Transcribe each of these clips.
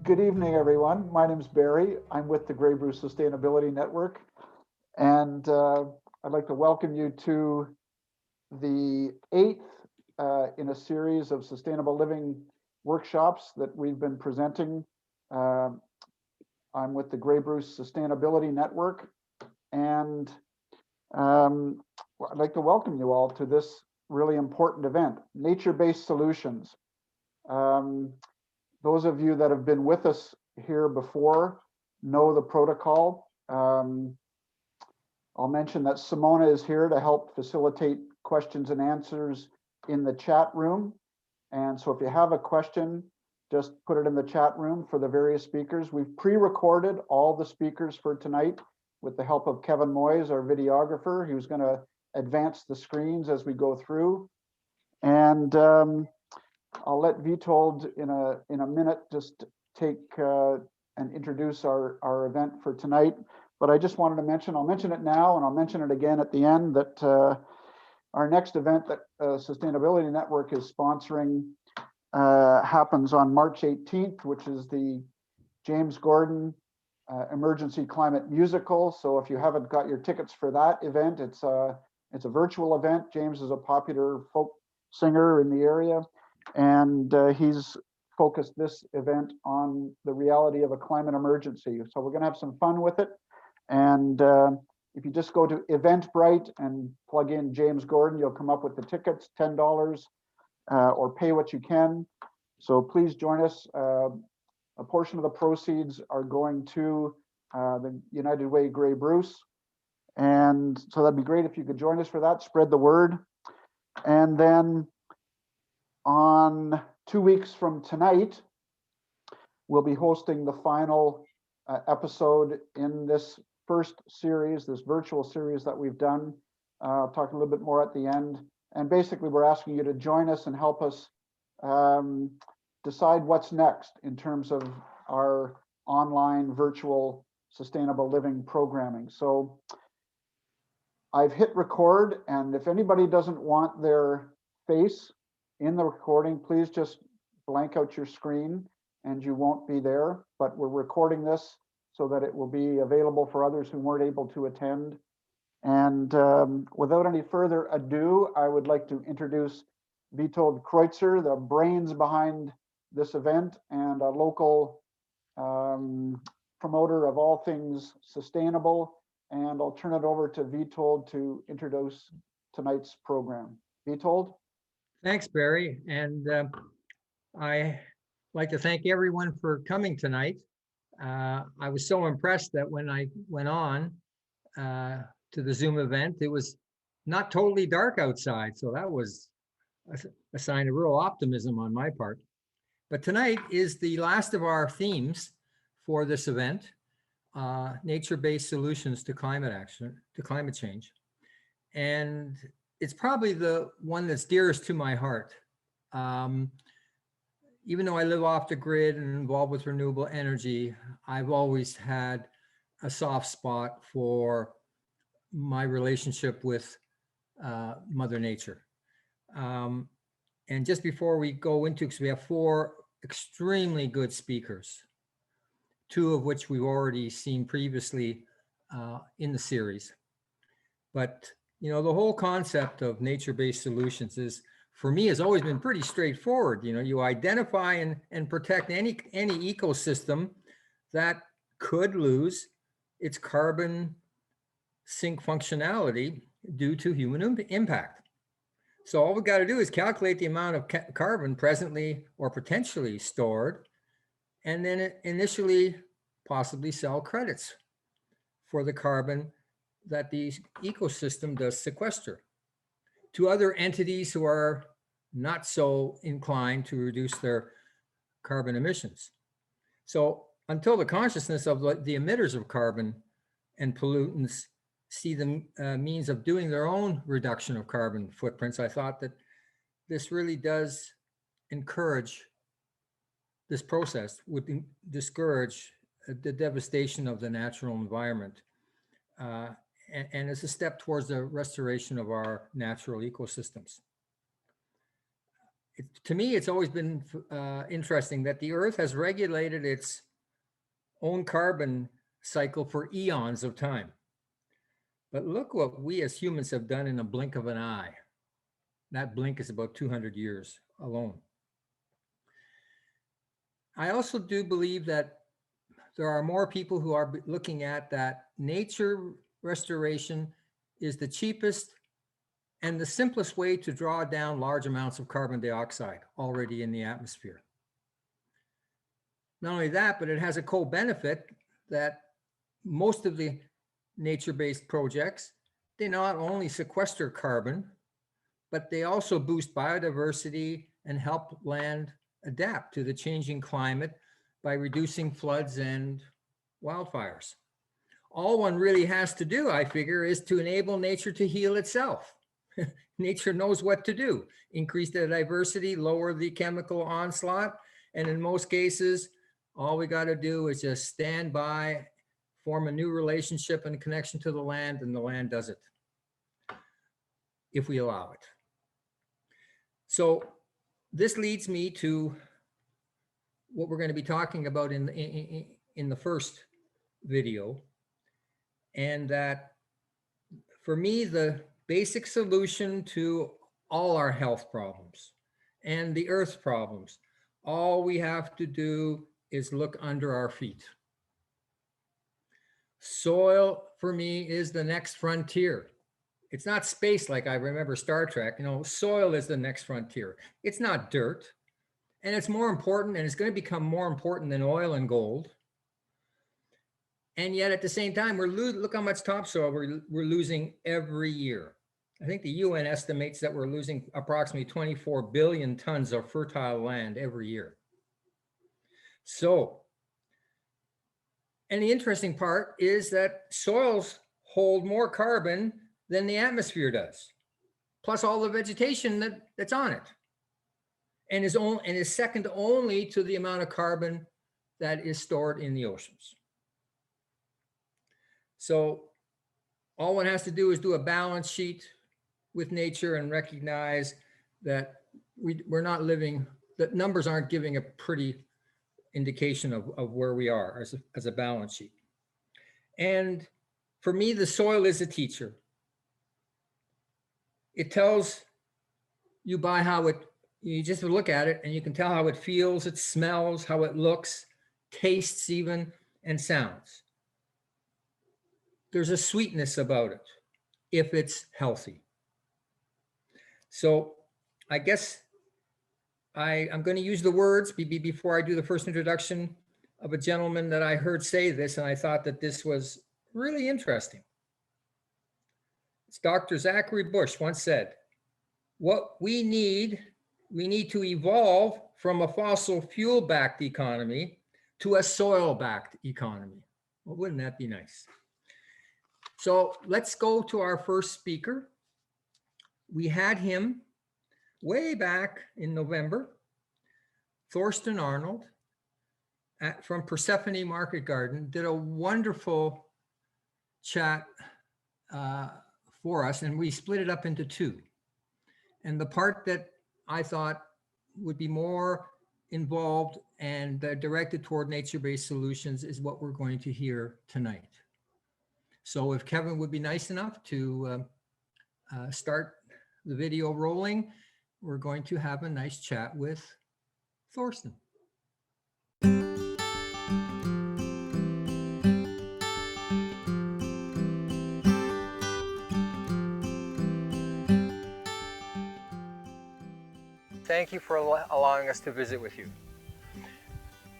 Good evening, everyone. My name is Barry. I'm with the Grey Bruce Sustainability Network, and I'd like to welcome you to the eighth in a series of sustainable living workshops that we've been presenting. I'm with the Grey Bruce Sustainability Network, and I'd like to welcome you all to this really important event, Nature-Based Solutions. Those of you that have been with us here before know the protocol. I'll mention that Simona is here to help facilitate questions and answers in the chat room. And so if you have a question, just put it in the chat room for the various speakers. We've pre-recorded all the speakers for tonight with the help of Kevin Moyes, our videographer, who's going to advance the screens as we go through. And I'll let Vitold in a minute just take and introduce our event for tonight. But I just wanted to mention, I'll mention it now and I'll mention it again at the end, that our next event that Sustainability Network is sponsoring happens on March 18th, which is the James Gordon Emergency Climate Musical. So if you haven't got your tickets for that event, it's a virtual event. James is a popular folk singer in the area. And he's focused this event on the reality of a climate emergency. So we're going to have some fun with it. And if you just go to Eventbrite and plug in James Gordon, you'll come up with the tickets, $10, or pay what you can. So please join us. A portion of the proceeds are going to the United Way Grey Bruce. And so that'd be great if you could join us for that, spread the word. And then on 2 weeks from tonight, we'll be hosting the final episode in this first series, this virtual series that we've done. I'll talk a little bit more at the end. And basically, we're asking you to join us and help us decide what's next in terms of our online virtual sustainable living programming. So I've hit record, and if anybody doesn't want their face in the recording, please just blank out your screen and you won't be there. But we're recording this so that it will be available for others who weren't able to attend. And without any further ado, I would like to introduce Vitold Kreutzer, the brains behind this event and a local promoter of all things sustainable. And I'll turn it over to Vitold to introduce tonight's program. Vitold? Thanks, Barry. And I like to thank everyone for coming tonight. I was so impressed that when I went on to the Zoom event, it was not totally dark outside. So that was a sign of real optimism on my part. But tonight is the last of our themes for this event, nature-based solutions to climate action, to climate change. And it's probably the one that's dearest to my heart. Even though I live off the grid and involved with renewable energy, I've always had a soft spot for my relationship with Mother Nature. And just before we go into, because we have 4 extremely good speakers, 2 of which we've already seen previously in the series. But you know, the whole concept of nature-based solutions is, for me, has always been pretty straightforward. You know, you identify and protect any ecosystem that could lose its carbon sink functionality due to human impact. So all we've got to do is calculate the amount of carbon presently or potentially stored, and then initially possibly sell credits for the carbon that the ecosystem does sequester to other entities who are not so inclined to reduce their carbon emissions. So until the consciousness of the emitters of carbon and pollutants see the means of doing their own reduction of carbon footprints, I thought that this really does encourage, this process would discourage the devastation of the natural environment. And it's a step towards the restoration of our natural ecosystems. to me, it's always been interesting that the Earth has regulated its own carbon cycle for eons of time. But look what we as humans have done in a blink of an eye. That blink is about 200 years alone. I also do believe that there are more people who are looking at that nature restoration is the cheapest and the simplest way to draw down large amounts of carbon dioxide already in the atmosphere. Not only that, but it has a co-benefit that most of the nature-based projects, they not only sequester carbon, but they also boost biodiversity and help land adapt to the changing climate by reducing floods and wildfires. All one really has to do, I figure, is to enable nature to heal itself. Nature knows what to do: increase the diversity, lower the chemical onslaught, and in most cases, all we got to do is just stand by, form a new relationship and connection to the land, and the land does it, if we allow it. So this leads me to what we're going to be talking about in the first video, and that for me, the basic solution to all our health problems and the Earth's problems, all we have to do is look under our feet. Soil, for me, is the next frontier. It's not space like I remember Star Trek. You know, soil is the next frontier. It's not dirt. And it's more important, and it's going to become more important than oil and gold. And yet at the same time, look how much topsoil we're losing every year. I think the UN estimates that we're losing approximately 24 billion tons of fertile land every year. So, and the interesting part is that soils hold more carbon than the atmosphere does, plus all the vegetation that's on it, and is second only to the amount of carbon that is stored in the oceans. So all one has to do is do a balance sheet with nature and recognize that we're not living, that numbers aren't giving a pretty indication of where we are as a balance sheet. And for me, the soil is a teacher. It tells you by how you just look at it and you can tell how it feels, it smells, how it looks, tastes even, and sounds. There's a sweetness about it if it's healthy. So I guess I'm going to use the words before I do the first introduction of a gentleman that I heard say this, and I thought that this was really interesting. It's Dr. Zachary Bush once said, what we need to evolve from a fossil fuel-backed economy to a soil-backed economy. Well, wouldn't that be nice? So let's go to our first speaker. We had him way back in November, Thorsten Arnold from Persephone Market Garden did a wonderful chat for us, and we split it up into two. And the part that I thought would be more involved and directed toward nature-based solutions is what we're going to hear tonight. So if Kevin would be nice enough to start the video rolling, we're going to have a nice chat with Thorsten. Thank you for allowing us to visit with you.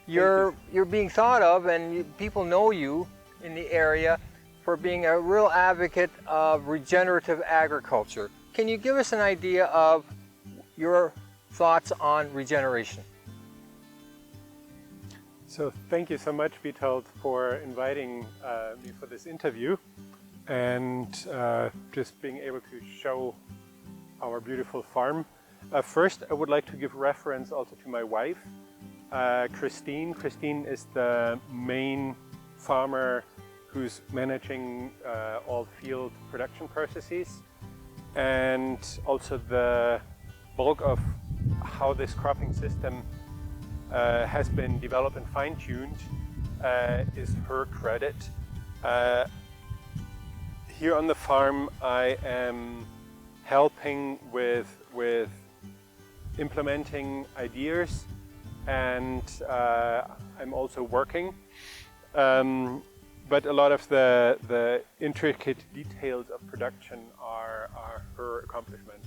You're being thought of, and people know you in the area for being a real advocate of regenerative agriculture. Can you give us an idea of your thoughts on regeneration? So thank you so much, Vitold, for inviting me for this interview and just being able to show our beautiful farm. First, I would like to give reference also to my wife, Christine. Christine is the main farmer who's managing all field production processes, and also the bulk of how this cropping system has been developed and fine-tuned is her credit. Here on the farm, I am helping with implementing ideas, and I'm also working. But a lot of the intricate details of production are her accomplishment.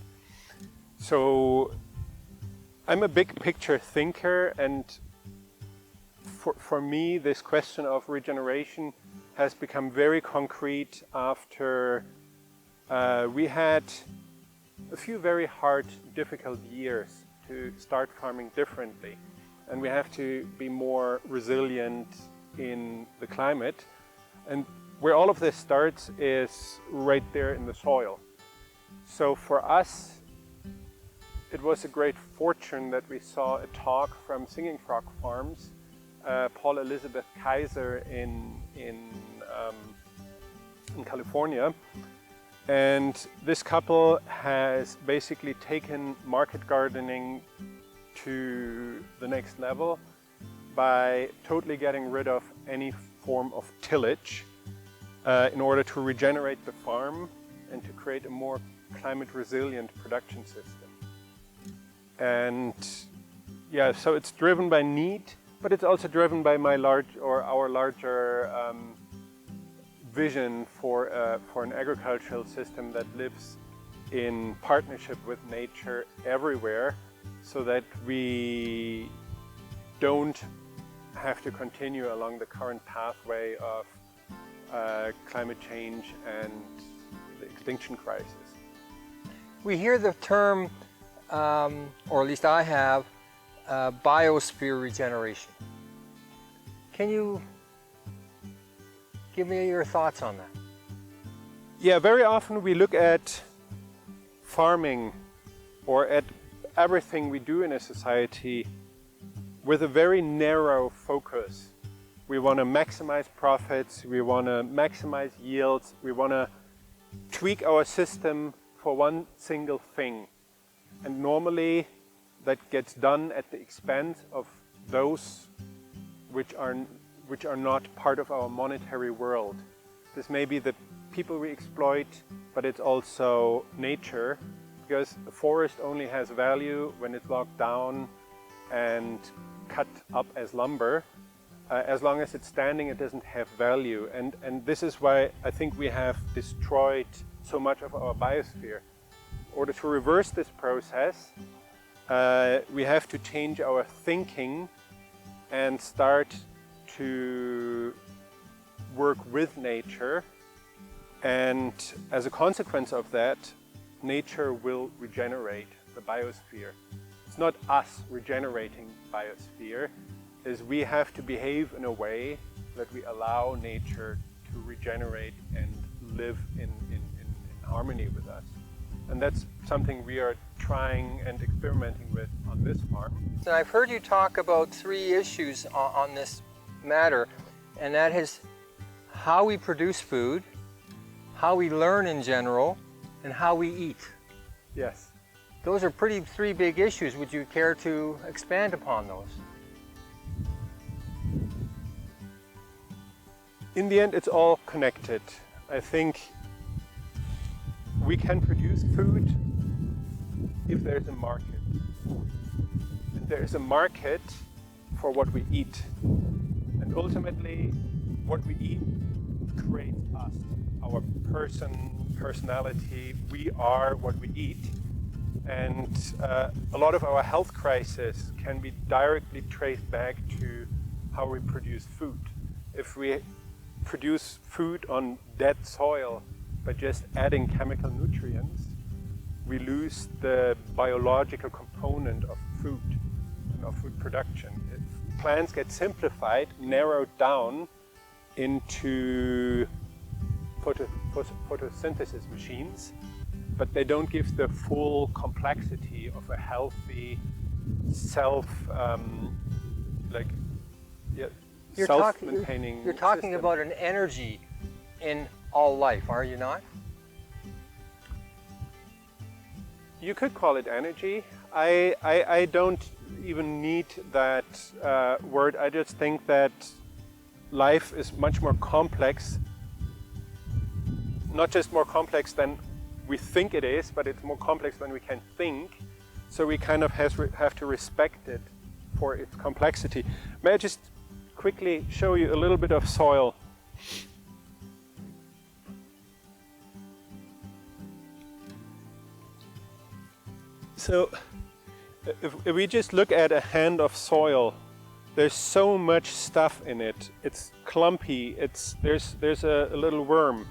So I'm a big picture thinker, and for me this question of regeneration has become very concrete after we had a few very hard, difficult years to start farming differently. And we have to be more resilient in the climate. And where all of this starts is right there in the soil. So for us, it was a great fortune that we saw a talk from Singing Frog Farms, Paul Elizabeth Kaiser in California. And this couple has basically taken market gardening to the next level by totally getting rid of any form of tillage in order to regenerate the farm and to create a more climate resilient production system. And yeah, so it's driven by need, but it's also driven by our larger vision for an agricultural system that lives in partnership with nature everywhere, so that we don't have to continue along the current pathway of climate change and the extinction crisis. We hear the term, or at least I have, biosphere regeneration. Can you give me your thoughts on that? Yeah, very often we look at farming or at everything we do in a society with a very narrow focus. We want to maximize profits, we want to maximize yields, we want to tweak our system for one single thing. And normally that gets done at the expense of those which are not part of our monetary world. This may be the people we exploit, but it's also nature, because a forest only has value when it's logged down and cut up as lumber. As long as it's standing, it doesn't have value. And this is why I think we have destroyed so much of our biosphere. In order to reverse this process, we have to change our thinking and start to work with nature. And as a consequence of that, nature will regenerate the biosphere. It's not us regenerating biosphere, is we have to behave in a way that we allow nature to regenerate and live in harmony with us. And that's something we are trying and experimenting with on this farm. So I've heard you talk about 3 issues on this matter, and that is how we produce food, how we learn in general, and how we eat. Yes. Those are 3 big issues. Would you care to expand upon those? In the end, it's all connected. I think we can produce food if there's a market. And there is a market for what we eat. And ultimately, what we eat creates us, our personality. We are what we eat. And a lot of our health crisis can be directly traced back to how we produce food. If we produce food on dead soil by just adding chemical nutrients, we lose the biological component of food and of food production. Plants get simplified, narrowed down into photosynthesis machines, but they don't give the full complexity of a healthy self-maintaining You're talking system. about an energy in all life, are you not? You could call it energy. I don't even need that word. I just think that life is much more complex. Not just more complex than we think it is, but it's more complex than we can think. So we kind of have to respect it for its complexity. May I just quickly show you a little bit of soil? So if we just look at a hand of soil, there's so much stuff in it. It's clumpy, there's a little worm,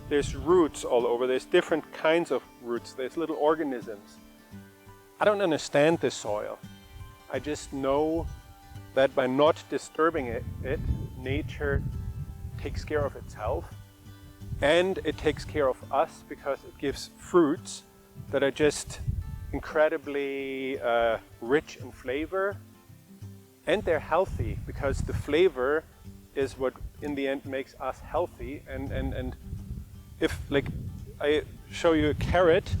there's roots all over, there's different kinds of roots, there's little organisms. I don't understand this soil. I just know that by not disturbing it, nature takes care of itself, and it takes care of us because it gives fruits that are just incredibly rich in flavor, and they're healthy because the flavor is what in the end makes us healthy. And if, like, I show you a carrot,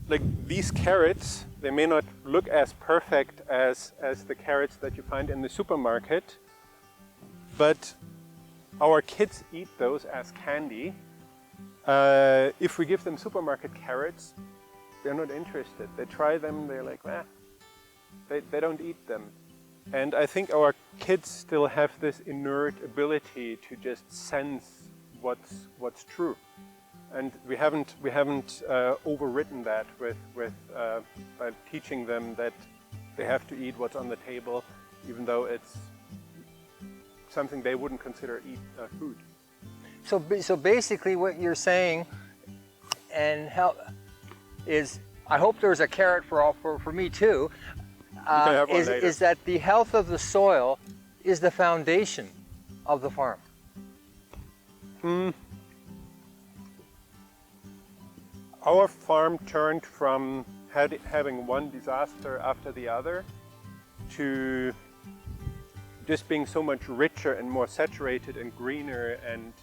like these carrots, they may not look as perfect as the carrots that you find in the supermarket, but our kids eat those as candy. If we give them supermarket carrots, they're not interested. They try them, they're like, ah, they don't eat them. And I think our kids still have this inert ability to just sense what's true. And we haven't overwritten that with by teaching them that they have to eat what's on the table, even though it's something they wouldn't consider food. So basically what you're saying, and is, I hope there's a carrot for me too, is that the health of the soil is the foundation of the farm. Our farm turned from having one disaster after the other to just being so much richer and more saturated and greener, and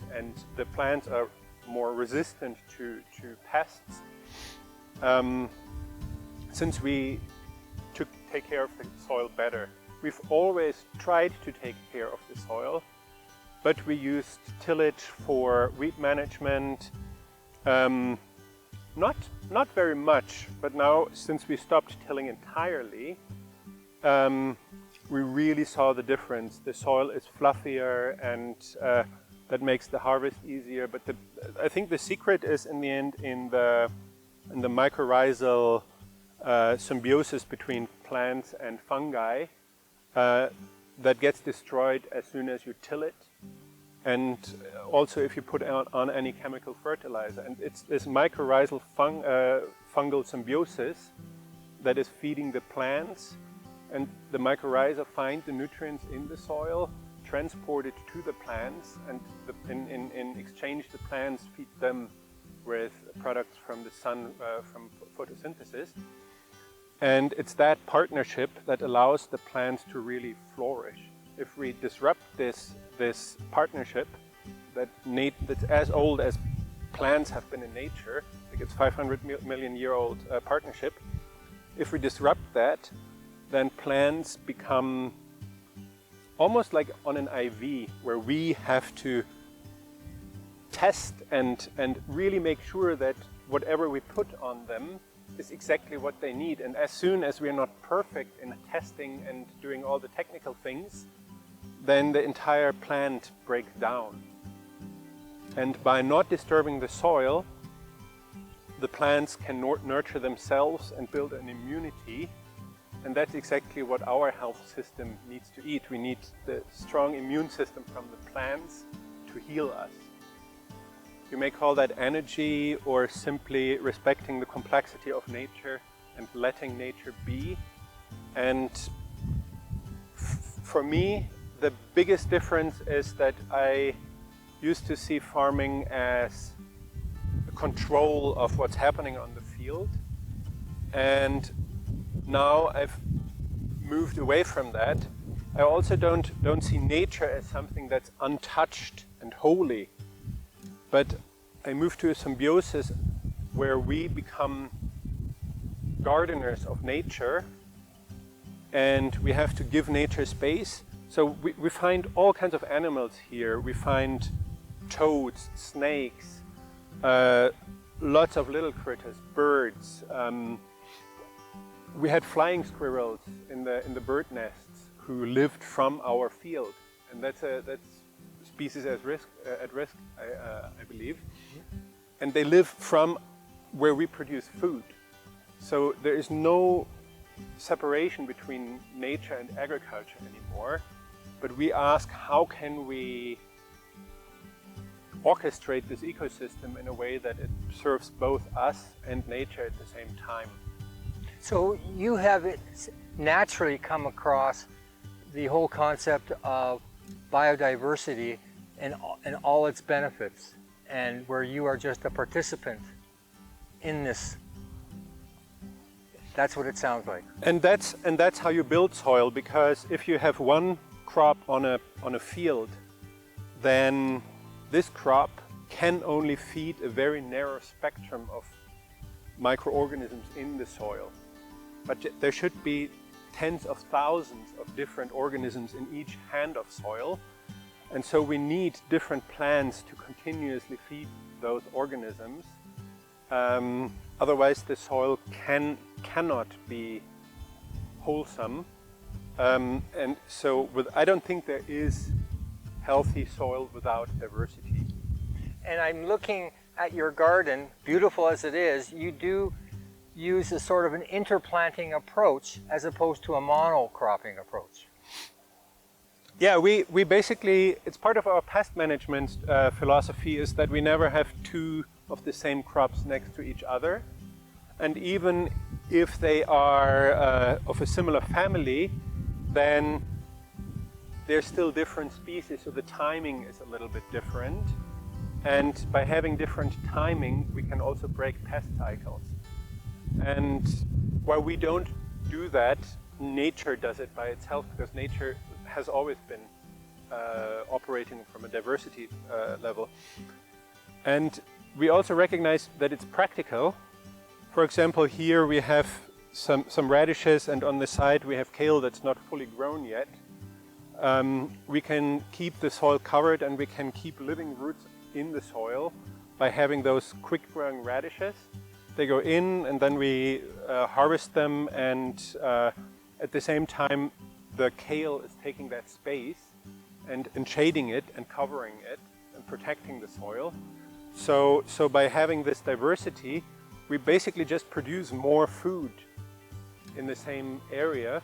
the plants are more resistant to pests. Since we take care of the soil better. We've always tried to take care of the soil, but we used tillage for weed management, not very much, but now since we stopped tilling entirely, we really saw the difference. The soil is fluffier, and that makes the harvest easier. But I think the secret is in the end in the mycorrhizal symbiosis between plants and fungi that gets destroyed as soon as you till it, and also if you put on any chemical fertilizer. And it's this mycorrhizal fungal symbiosis that is feeding the plants, and the mycorrhiza find the nutrients in the soil, transport it to the plants, and in exchange the plants feed them with products from the sun, from photosynthesis. And it's that partnership that allows the plants to really flourish. If we disrupt this partnership that's as old as plants have been in nature, like it's 500 million year old partnership, if we disrupt that, then plants become almost like on an IV, where we have to test and really make sure that whatever we put on them is exactly what they need. And as soon as we're not perfect in testing and doing all the technical things, then the entire plant breaks down. And by not disturbing the soil, the plants can nurture themselves and build an immunity. And that's exactly what our health system needs to eat. We need the strong immune system from the plants to heal us. You may call that energy, or simply respecting the complexity of nature and letting nature be. And for me, the biggest difference is that I used to see farming as a control of what's happening on the field. And now I've moved away from that. I also don't see nature as something that's untouched and holy. but I moved to a symbiosis where we become gardeners of nature, and we have to give nature space. So we find all kinds of animals here. We find toads, snakes, lots of little critters, birds. We had flying squirrels in the bird nests who lived from our field, and that's species at risk, I believe. And they live from where we produce food. So there is no separation between nature and agriculture anymore. But we ask, how can we orchestrate this ecosystem in a way that it serves both us and nature at the same time? So you have naturally come across the whole concept of biodiversity and all its benefits, and where you are just a participant in this. That's what it sounds like. And that's how you build soil, because if you have one crop on a field, then this crop can only feed a very narrow spectrum of microorganisms in the soil. But there should be tens of thousands of different organisms in each hand of soil. And so we need different plants to continuously feed those organisms. Otherwise the soil cannot be wholesome. And so I don't think there is healthy soil without diversity. And I'm looking at your garden, beautiful as it is, you do use a sort of an interplanting approach as opposed to a monocropping approach. Yeah, we basically, it's part of our pest management philosophy, is that we never have two of the same crops next to each other. And even if they are of a similar family, then they're still different species, so the timing is a little bit different. And by having different timing, we can also break pest cycles. And while we don't do that, nature does it by itself, because nature has always been operating from a diversity level. And we also recognize that it's practical. For example, here we have some radishes, and on the side we have kale that's not fully grown yet. We can keep the soil covered, and we can keep living roots in the soil by having those quick-growing radishes. They go in, and then we harvest them, and at the same time the kale is taking that space and shading it and covering it and protecting the soil. So by having this diversity, we basically just produce more food in the same area.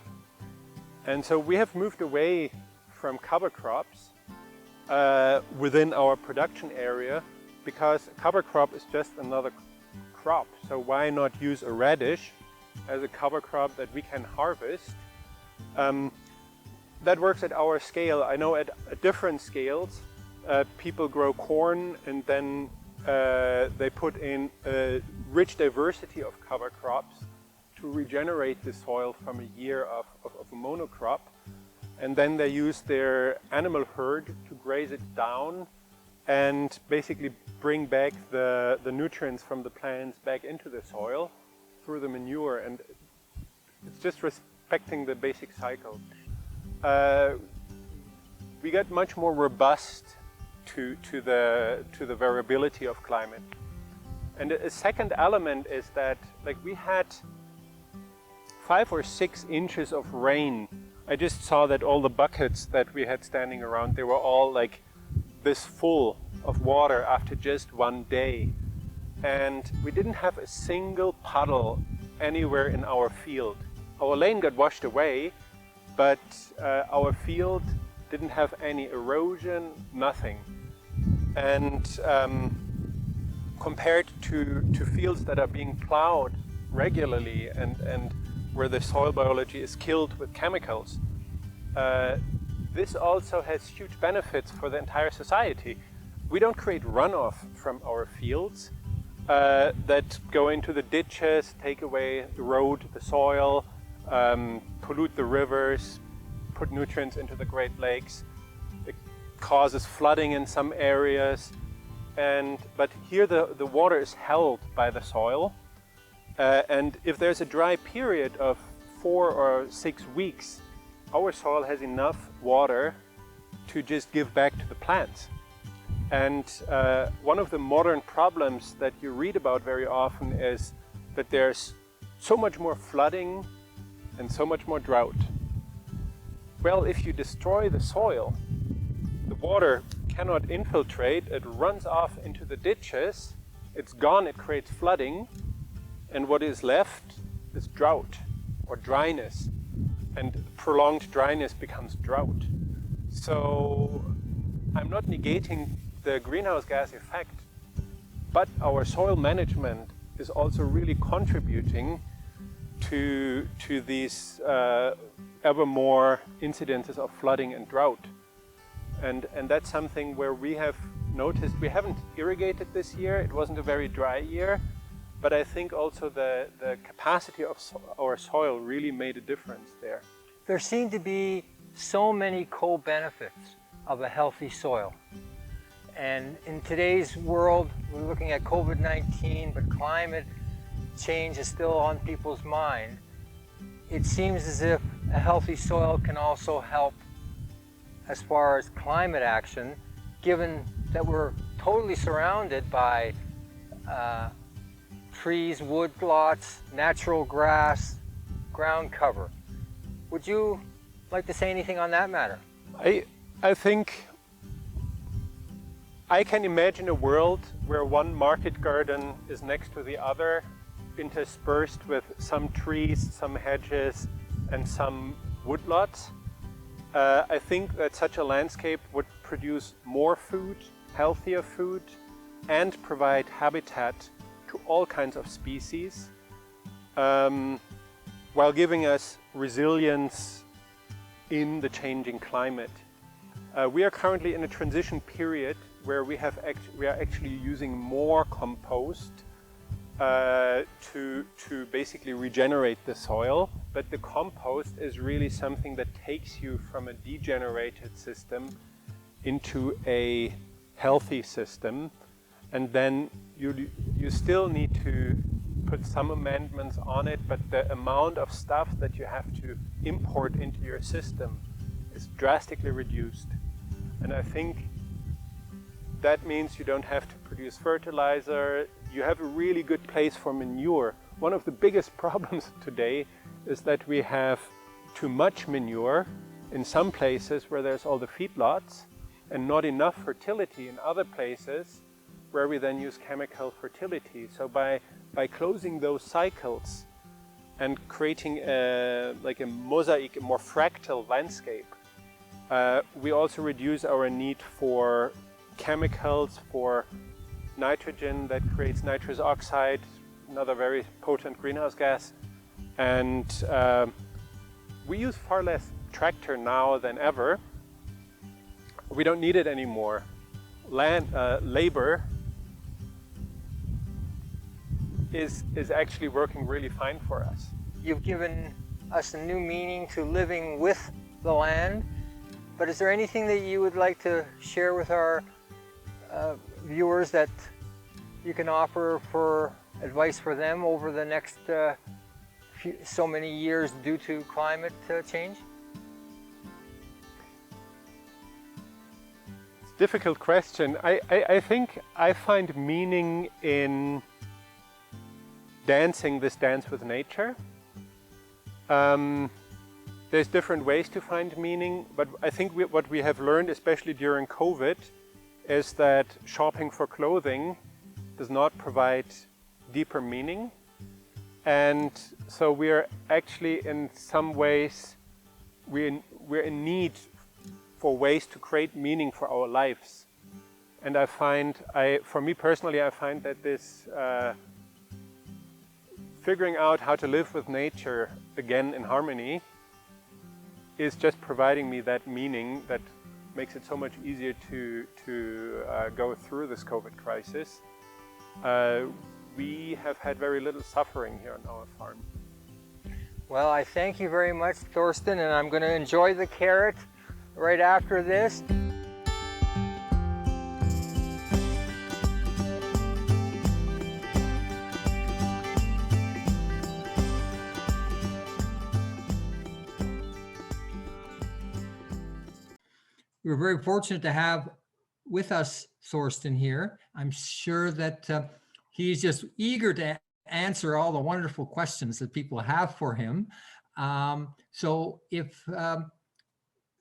And so we have moved away from cover crops within our production area, because a cover crop is just another crop. So why not use a radish as a cover crop that we can harvest? That works at our scale. I know at different scales, people grow corn, and then they put in a rich diversity of cover crops to regenerate the soil from a year of a monocrop. And then they use their animal herd to graze it down and basically bring back the nutrients from the plants back into the soil through the manure. And it's just respecting the basic cycle. We get much more robust to the variability of climate. And a second element is that, like, we had 5 or 6 inches of rain. I just saw that all the buckets that we had standing around, they were all like this full of water after just one day. And we didn't have a single puddle anywhere in our field. Our lane got washed away, but our field didn't have any erosion, nothing. And compared to fields that are being plowed regularly and where the soil biology is killed with chemicals, this also has huge benefits for the entire society. We don't create runoff from our fields that go into the ditches, take away, erode the soil, pollute the rivers, put nutrients into the Great Lakes. It causes flooding in some areas. but here the water is held by the soil. And if there's a dry period of 4 or 6 weeks, our soil has enough water to just give back to the plants. And one of the modern problems that you read about very often is that there's so much more flooding and so much more drought. Well, if you destroy the soil, the water cannot infiltrate, it runs off into the ditches, it's gone, it creates flooding, and what is left is drought or dryness, and prolonged dryness becomes drought. So I'm not negating the greenhouse gas effect, but our soil management is also really contributing to these ever more incidences of flooding and drought. And that's something where we have noticed, we haven't irrigated this year, it wasn't a very dry year, but I think also the capacity of our soil really made a difference there. There seem to be so many co-benefits of a healthy soil. And in today's world, we're looking at COVID-19, but climate change is still on people's mind. It seems as if a healthy soil can also help as far as climate action, given that we're totally surrounded by trees, wood lots, natural grass, ground cover. Would you like to say anything on that matter? I think I can imagine a world where one market garden is next to the other, interspersed with some trees, some hedges, and some woodlots. I think that such a landscape would produce more food, healthier food, and provide habitat to all kinds of species, while giving us resilience in the changing climate. We are currently in a transition period where we are actually using more compost to basically regenerate the soil, but the compost is really something that takes you from a degenerated system into a healthy system, and then you still need to put some amendments on it, but the amount of stuff that you have to import into your system is drastically reduced. And I think that means you don't have to produce fertilizer. You have a really good place for manure. One of the biggest problems today is that we have too much manure in some places where there's all the feedlots, and not enough fertility in other places where we then use chemical fertility. So by closing those cycles and creating like a mosaic, a more fractal landscape, we also reduce our need for chemicals, for nitrogen that creates nitrous oxide, another very potent greenhouse gas. And we use far less tractor now than ever. We don't need it anymore. Labor is actually working really fine for us. You've given us a new meaning to living with the land, but is there anything that you would like to share with our viewers that you can offer for advice for them over the next so many years due to climate change? It's a difficult question. I think I find meaning in dancing this dance with nature. There's different ways to find meaning, but I think what we have learned, especially during COVID, is that shopping for clothing does not provide deeper meaning. And so we are actually, in some ways, we're in need for ways to create meaning for our lives. And I find, for me personally, I find that this figuring out how to live with nature again in harmony is just providing me that meaning that makes it so much easier to go through this COVID crisis. We have had very little suffering here on our farm. Well, I thank you very much, Thorsten, and I'm going to enjoy the carrot right after this. we're very fortunate to have with us Thorsten here. I'm sure that he's just eager to answer all the wonderful questions that people have for him. So if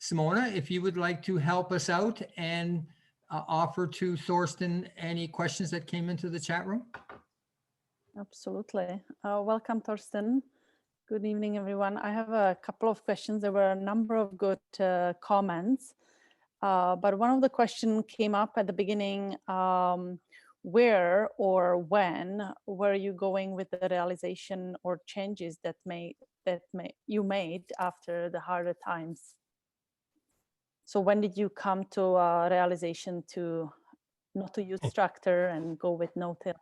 Simona, if you would like to help us out and offer to Thorsten any questions that came into the chat room. Absolutely. Welcome, Thorsten. Good evening, everyone. I have a couple of questions. There were a number of good comments, but one of the questions came up at the beginning. Where or when were you going with the realization or changes that you made after the harder times? So when did you come to a realization to not to use tractor and go with no-till?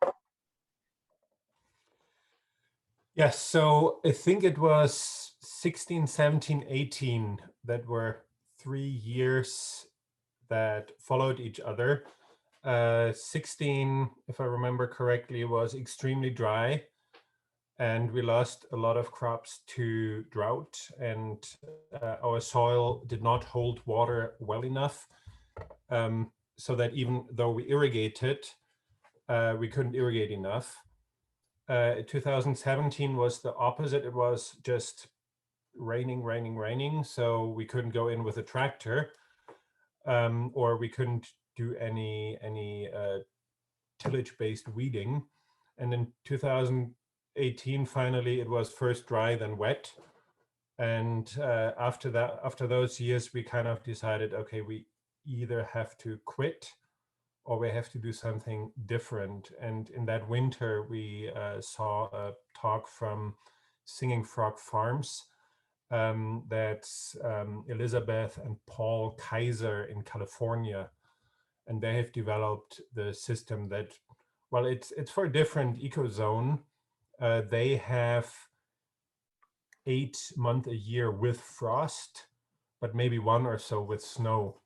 Yes, so I think it was 16, 17, 18 that were 3 years that followed each other. 16, if I remember correctly, was extremely dry, and we lost a lot of crops to drought, and our soil did not hold water well enough, so that even though we irrigated, we couldn't irrigate enough. 2017 was the opposite. It was just raining, so we couldn't go in with a tractor, or we couldn't do any tillage-based weeding. And in 2018, finally, it was first dry, then wet. And after those years, we kind of decided, okay, we either have to quit or we have to do something different. And in that winter, we saw a talk from Singing Frog Farms. That's Elizabeth and Paul Kaiser in California. And they have developed the system that, well, it's for a different ecozone. They have 8 months a year with frost, but maybe 1 or so with snow.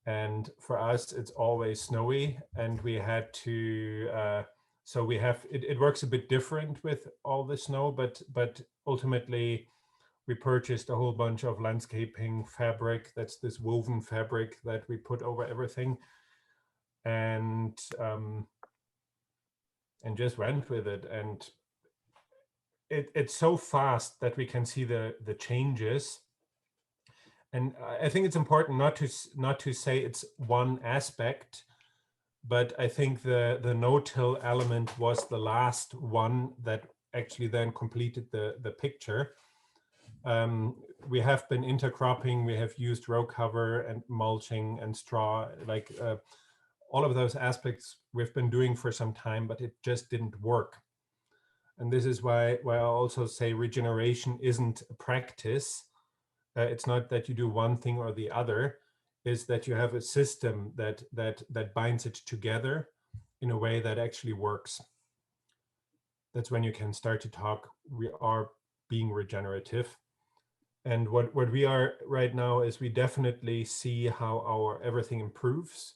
And for us, it's always snowy, and we had to, so we have, it works a bit different with all the snow, but ultimately we purchased a whole bunch of landscaping fabric. That's this woven fabric that we put over everything, and just went with it. And it's so fast that we can see the changes. And I think it's important not to say it's one aspect, but I think the no-till element was the last one that actually then completed the picture. We have been intercropping, we have used row cover and mulching and straw, like all of those aspects we've been doing for some time, but it just didn't work. And this is why I also say regeneration isn't a practice. It's not that you do one thing or the other, is that you have a system that binds it together in a way that actually works. That's when you can start to talk, we are being regenerative. And what we are right now is we definitely see how our everything improves,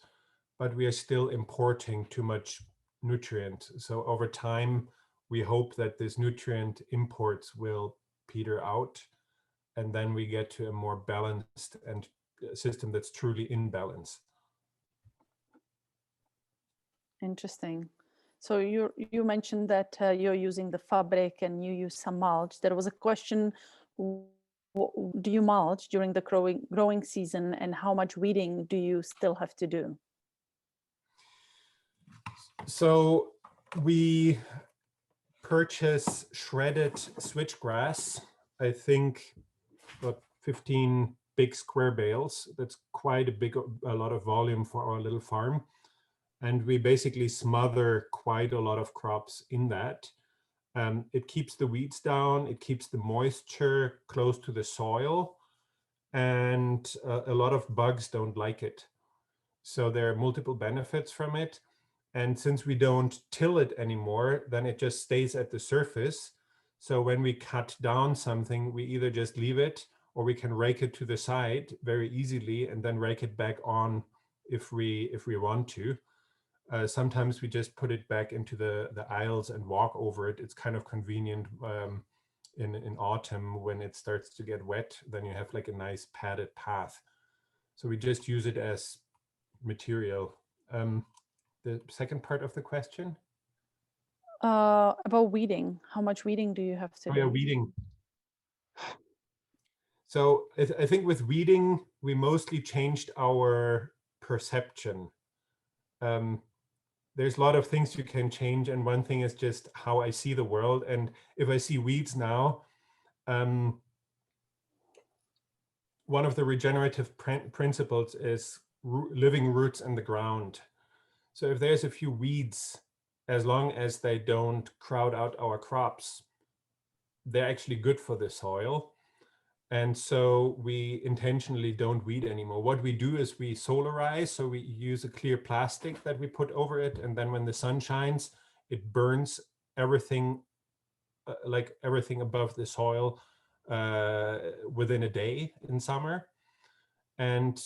but we are still importing too much nutrient. So over time, we hope that this nutrient imports will peter out, and then we get to a more balanced and system that's truly in balance. Interesting. So you mentioned that you're using the fabric and you use some mulch. There was a question, do you mulch during the growing season, and how much weeding do you still have to do? So we purchase shredded switchgrass, I think about 15 big square bales. That's quite a lot of volume for our little farm. And we basically smother quite a lot of crops in that. It keeps the weeds down, it keeps the moisture close to the soil, and a lot of bugs don't like it. So there are multiple benefits from it. And since we don't till it anymore, then it just stays at the surface. So when we cut down something, we either just leave it, or we can rake it to the side very easily and then rake it back on if we want to. Sometimes we just put it back into the aisles and walk over it. It's kind of convenient in autumn when it starts to get wet. Then you have like a nice padded path. So we just use it as material. The second part of the question? About weeding. How much weeding do you have to Oh do? yeah, weeding. So I think with weeding, we mostly changed our perception. There's a lot of things you can change, and one thing is just how I see the world. And if I see weeds now, one of the regenerative principles is living roots in the ground. So if there's a few weeds, as long as they don't crowd out our crops, they're actually good for the soil. And so we intentionally don't weed anymore. What we do is we solarize. So we use a clear plastic that we put over it. And then when the sun shines, it burns everything, like everything above the soil within a day in summer. And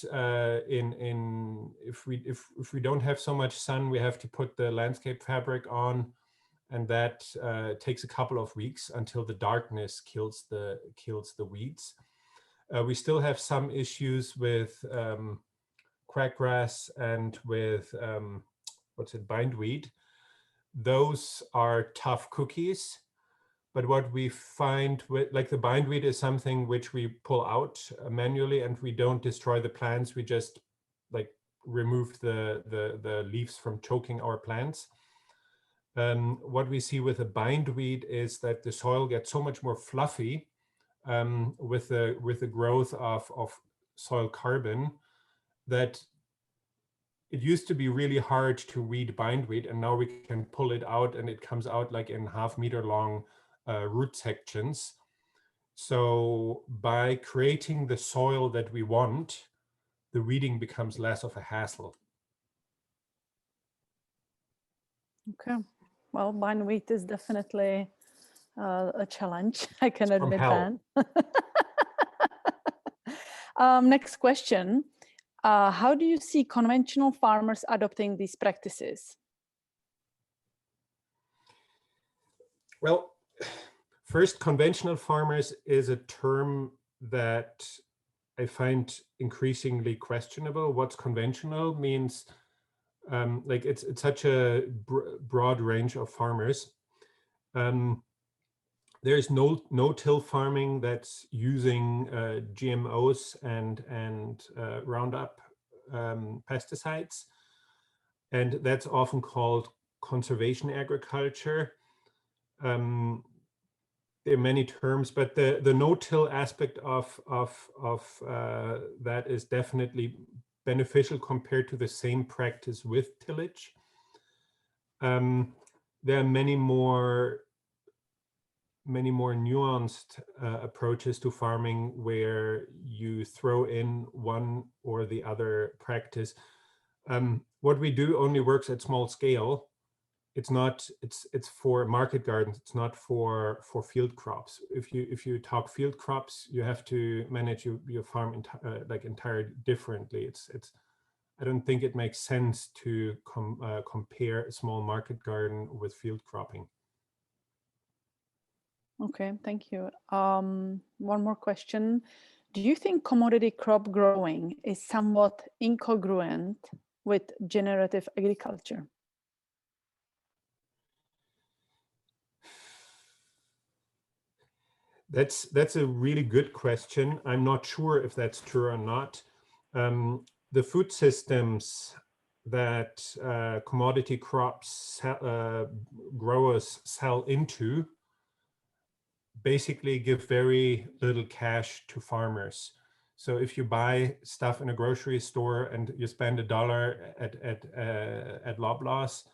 if we don't have so much sun, we have to put the landscape fabric on, and that takes a couple of weeks until the darkness kills the weeds. We still have some issues with crabgrass and with bindweed. Those are tough cookies. But what we find with, like, the bindweed is something which we pull out manually, and we don't destroy the plants. We just like remove the leaves from choking our plants. What we see with the bindweed is that the soil gets so much more fluffy with the growth of soil carbon, that it used to be really hard to weed bindweed, and now we can pull it out, and it comes out like in half-meter long root sections. So by creating the soil that we want, the weeding becomes less of a hassle. Okay. Well, bindweed is definitely a challenge. I can admit that. Next question. How do you see conventional farmers adopting these practices? Well, first, conventional farmers is a term that I find increasingly questionable. What's conventional means, like it's such a broad range of farmers. There's no-till farming that's using GMOs and Roundup pesticides, and that's often called conservation agriculture. There are many terms, but the no-till aspect of that is definitely beneficial compared to the same practice with tillage. There are many more nuanced approaches to farming where you throw in one or the other practice. What we do only works at small scale. It's for market gardens. It's not for field crops. If you talk field crops, you have to manage your farm entirely differently. I don't think it makes sense to compare a small market garden with field cropping. Okay, thank you. One more question. Do you think commodity crop growing is somewhat incongruent with generative agriculture? That's a really good question. I'm not sure if that's true or not. The food systems that commodity crops growers sell into basically give very little cash to farmers. So if you buy stuff in a grocery store and you spend $1 at Loblaws,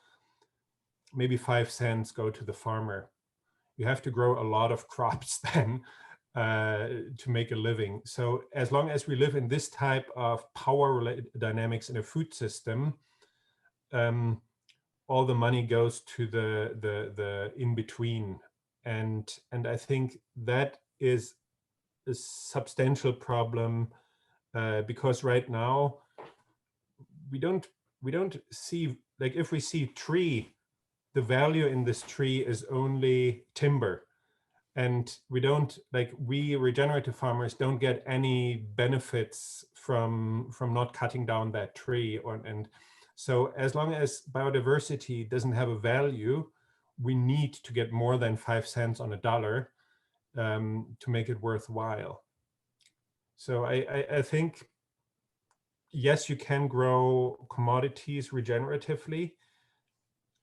maybe 5 cents go to the farmer. You have to grow a lot of crops then to make a living. So as long as we live in this type of power dynamics in a food system, all the money goes to the in-between. And I think that is a substantial problem because right now we don't see, like, if we see tree, the value in this tree is only timber. And we don't, like, we regenerative farmers don't get any benefits from not cutting down that tree. And so as long as biodiversity doesn't have a value, we need to get more than 5 cents on a dollar to make it worthwhile. So I think, yes, you can grow commodities regeneratively.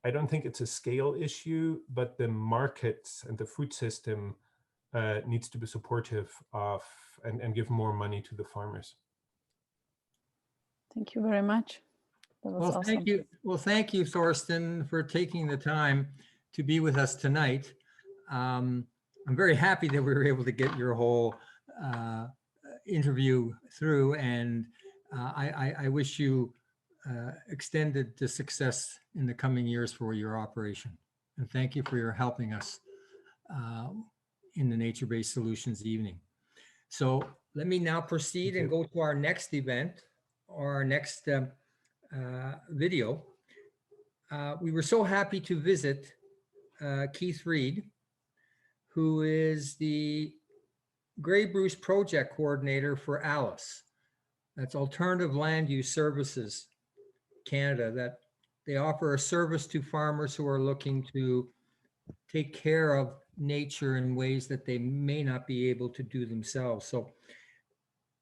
I don't think it's a scale issue, but the markets and the food system needs to be supportive of and give more money to the farmers. Thank you very much. That was Well, awesome. thank you. Well, thank you, Thorsten, for taking the time to be with us tonight. I'm very happy that we were able to get your whole interview through, and I wish you extended the success in the coming years for your operation. And thank you for your helping us in the Nature-Based Solutions evening. So let me now proceed and go to our next event or our next video. We were so happy to visit Keith Reid, who is the Grey Bruce Project Coordinator for ALUS. That's Alternative Land Use Services Canada, that they offer a service to farmers who are looking to take care of nature in ways that they may not be able to do themselves. So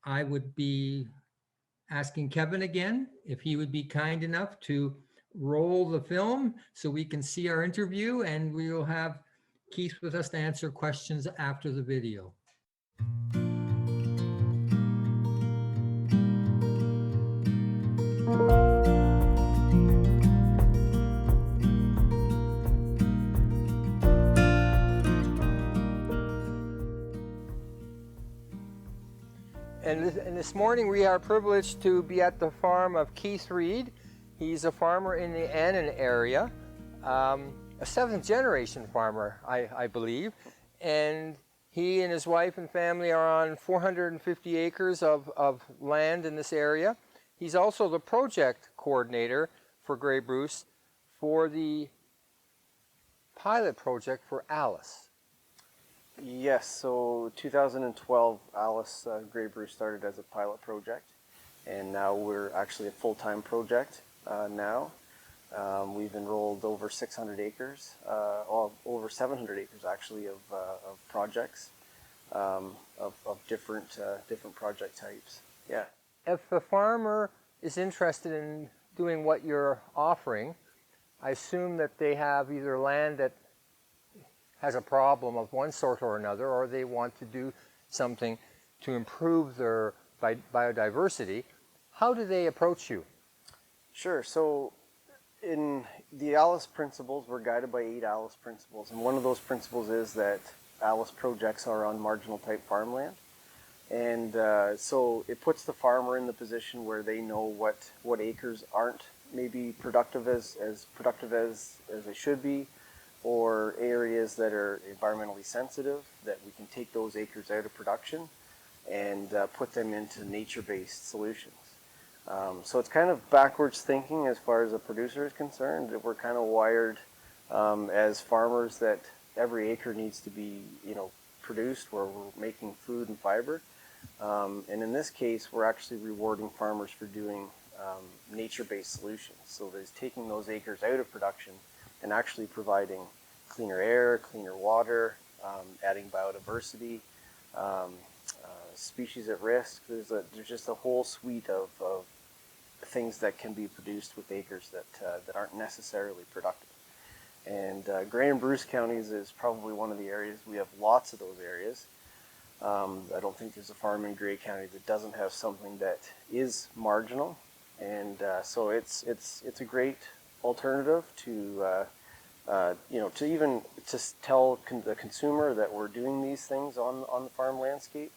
I would be asking Kevin again if he would be kind enough to roll the film so we can see our interview, and we will have Keith with us to answer questions after the video. And this morning we are privileged to be at the farm of Keith Reid. He's a farmer in the Annan area, a 7th generation farmer, I believe. And he and his wife and family are on 450 acres of land in this area. He's also the project coordinator for Grey Bruce for the pilot project for ALUS. Yes, so 2012, ALUS Grey Bruce started as a pilot project, and now we're actually a full-time project now. We've enrolled over 600 acres, over 700 acres actually of projects of different project types. Yeah. If a farmer is interested in doing what you're offering, I assume that they have either land that has a problem of one sort or another, or they want to do something to improve their biodiversity. How do they approach you? Sure. So in the ALUS principles, we're guided by 8 ALUS principles, and one of those principles is that ALUS projects are on marginal type farmland. And so it puts the farmer in the position where they know what acres aren't maybe productive as they should be, or areas that are environmentally sensitive, that we can take those acres out of production and put them into nature-based solutions. So it's kind of backwards thinking as far as a producer is concerned. That we're kind of wired as farmers that every acre needs to be, produced, where we're making food and fiber. And in this case, we're actually rewarding farmers for doing nature-based solutions. So there's taking those acres out of production and actually providing cleaner air, cleaner water, adding biodiversity, species at risk. There's just a whole suite of things that can be produced with acres that aren't necessarily productive. And Grey and Bruce counties is probably one of the areas. We have lots of those areas. I don't think there's a farm in Grey County that doesn't have something that is marginal, and so it's a great alternative to to even just tell the consumer that we're doing these things on the farm landscape,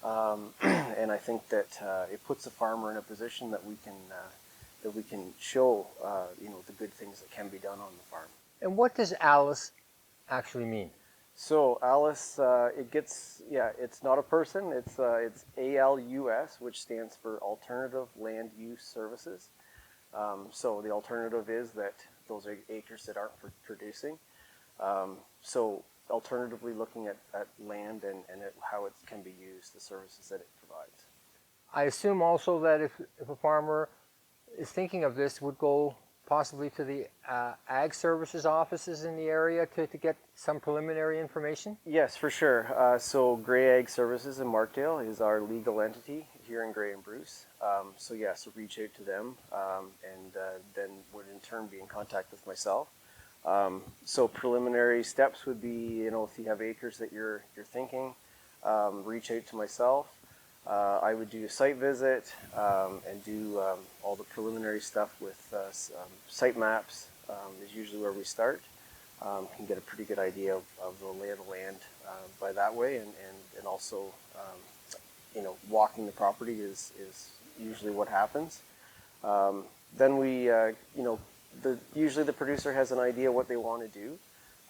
and I think that it puts the farmer in a position that we can show the good things that can be done on the farm. And what does ALUS actually mean? So ALUS, it's not a person. It's ALUS, which stands for Alternative Land Use Services. So the alternative is that those are acres that aren't producing. So alternatively looking at land and at how it can be used, the services that it provides. I assume also that if a farmer is thinking of this, would go possibly to the ag services offices in the area to get some preliminary information? Yes, for sure. So Gray Ag Services in Markdale is our legal entity here in Gray and Bruce. So reach out to them and then would in turn be in contact with myself. So preliminary steps would be, if you have acres that you're thinking, reach out to myself. I would do a site visit and do all the preliminary stuff with site maps is usually where we start. Can get a pretty good idea of the lay of the land by that way, and also walking the property is usually what happens. Then we usually the producer has an idea what they want to do,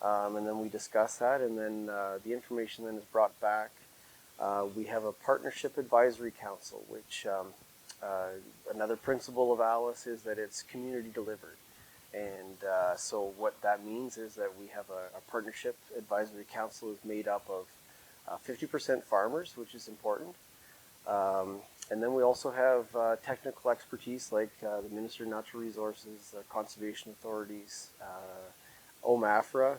and then we discuss that, and then the information then is brought back. We have a partnership advisory council, which another principle of ALUS is that it's community delivered. And so what that means is that we have a partnership advisory council is made up of 50% farmers, which is important. And then we also have technical expertise like the Minister of Natural Resources, conservation authorities, OMAFRA.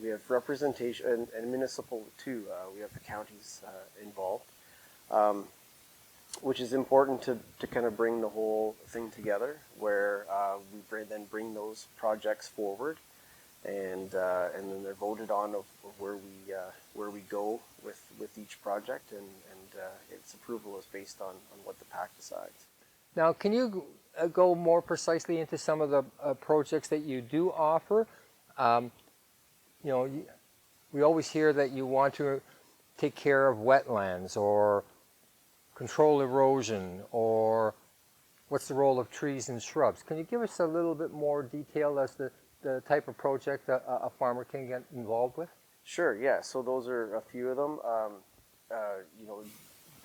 We have representation and municipal too. We have the counties involved, which is important to kind of bring the whole thing together, where we then bring those projects forward, and then they're voted on of where we go with each project, and its approval is based on what the PAC decides. Now, can you go more precisely into some of the projects that you do offer? We always hear that you want to take care of wetlands or control erosion, or what's the role of trees and shrubs? Can you give us a little bit more detail as to the type of project a farmer can get involved with? Sure, yeah. So those are a few of them.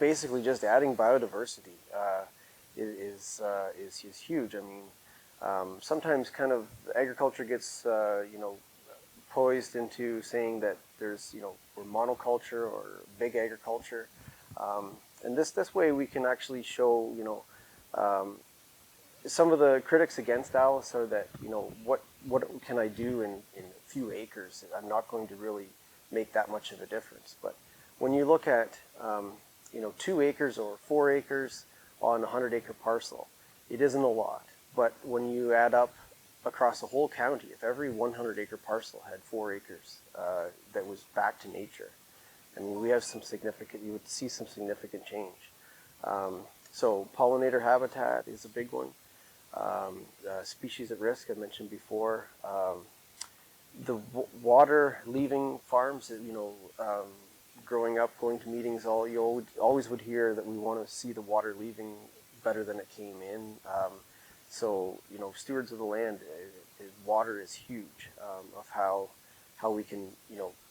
Basically just adding biodiversity is huge. I mean, sometimes kind of agriculture gets, poised into saying that there's, we're monoculture or big agriculture. And this way we can actually show, some of the critics against ALUS are that, what can I do in a few acres? I'm not going to really make that much of a difference. But when you look at, 2 acres or 4 acres on a 100-acre parcel, it isn't a lot. But when you add up across the whole county, if every 100-acre parcel had 4 acres that was back to nature, I mean, we have you would see some significant change. So pollinator habitat is a big one. Species at risk, I mentioned before. The water leaving farms, growing up, going to meetings, you always would hear that we want to see the water leaving better than it came in. So, stewards of the land, water is huge, of how we can,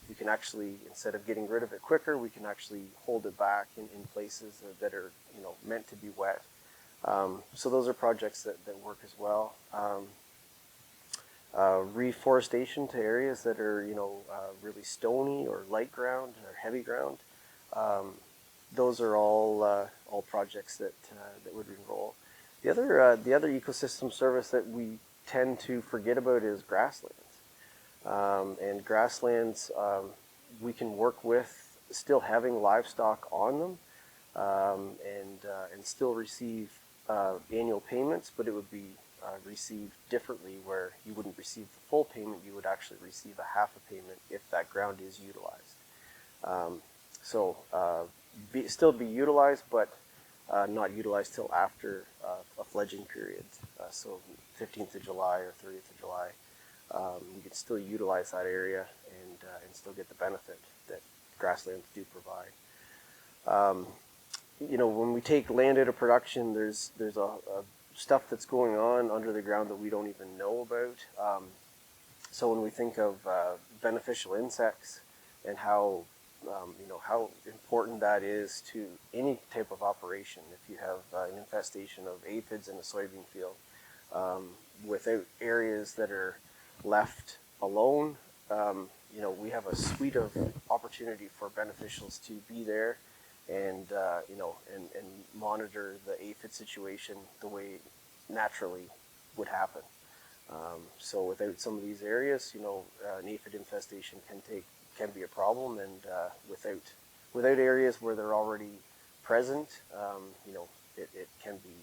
we can actually, instead of getting rid of it quicker, we can actually hold it back in places that are, meant to be wet. So those are projects that work as well. Reforestation to areas that are, really stony or light ground or heavy ground. Those are all projects that would enroll. The other ecosystem service that we tend to forget about is grasslands. And grasslands, we can work with still having livestock on them, and still receive annual payments, but it would be received differently, where you wouldn't receive the full payment, you would actually receive a half a payment if that ground is utilized. Still be utilized, but not utilized till after a fledging period. So 15th of July or 30th of July, you could still utilize that area and still get the benefit that grasslands do provide. When we take land out of production, there's a stuff that's going on under the ground that we don't even know about. So when we think of beneficial insects and how how important that is to any type of operation. If you have an infestation of aphids in a soybean field, without areas that are left alone, we have a suite of opportunity for beneficials to be there and, and monitor the aphid situation the way naturally would happen. So without some of these areas, an aphid infestation can be a problem, and without areas where they're already present, it can be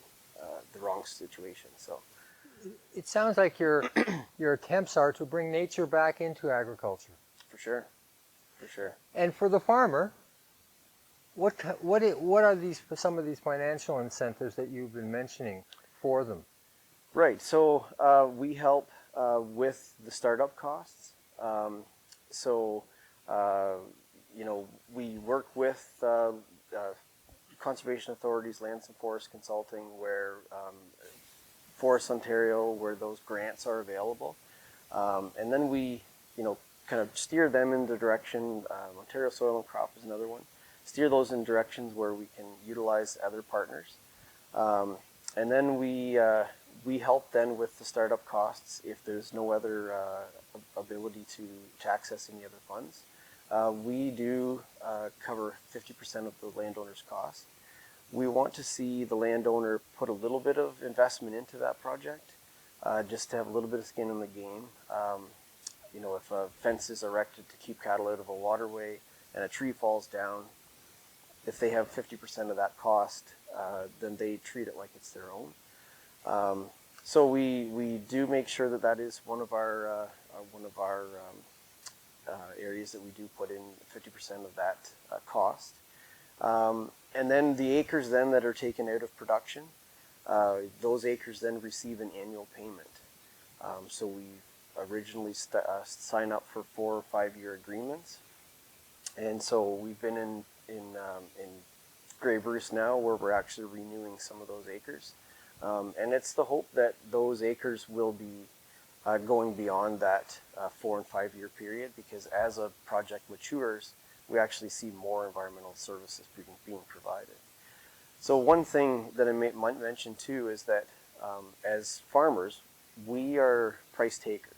the wrong situation. So It sounds like your attempts are to bring nature back into agriculture. for sure. And for the farmer, what are some of these financial incentives that you've been mentioning for them? Right. So we help with the startup costs. So we work with conservation authorities, lands and forest consulting, where Forest Ontario, where those grants are available, and then we kind of steer them in the direction. Ontario Soil and Crop is another one. Steer those in directions where we can utilize other partners, and then we help then with the startup costs if there's no other ability to access any other funds. We do cover 50% of the landowner's costs. We want to see the landowner put a little bit of investment into that project, just to have a little bit of skin in the game. If a fence is erected to keep cattle out of a waterway and a tree falls down, if they have 50% of that cost, then they treat it like it's their own. So we do make sure that is one of our areas that we do put in 50% of that cost. And then the acres then that are taken out of production, those acres then receive an annual payment. So we originally sign up for 4 or 5 year agreements, and so we've been in Grey Bruce now, where we're actually renewing some of those acres, and it's the hope that those acres will be going beyond that 4 and 5 year period, because as a project matures, we actually see more environmental services being provided. So one thing that I might mention too is that as farmers, we are price takers.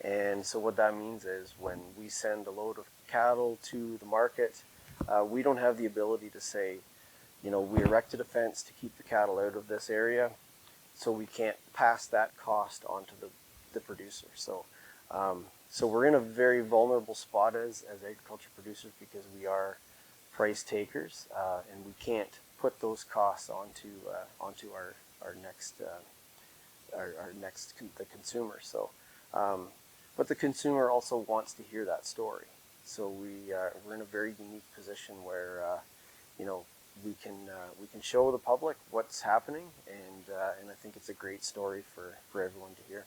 And so what that means is when we send a load of cattle to the market, we don't have the ability to say, we erected a fence to keep the cattle out of this area, so we can't pass that cost on to the producer. So we're in a very vulnerable spot as agriculture producers, because we are price takers, and we can't put those costs onto our next the consumer. So, but the consumer also wants to hear that story. So we're in a very unique position where we can show the public what's happening, and I think it's a great story for everyone to hear.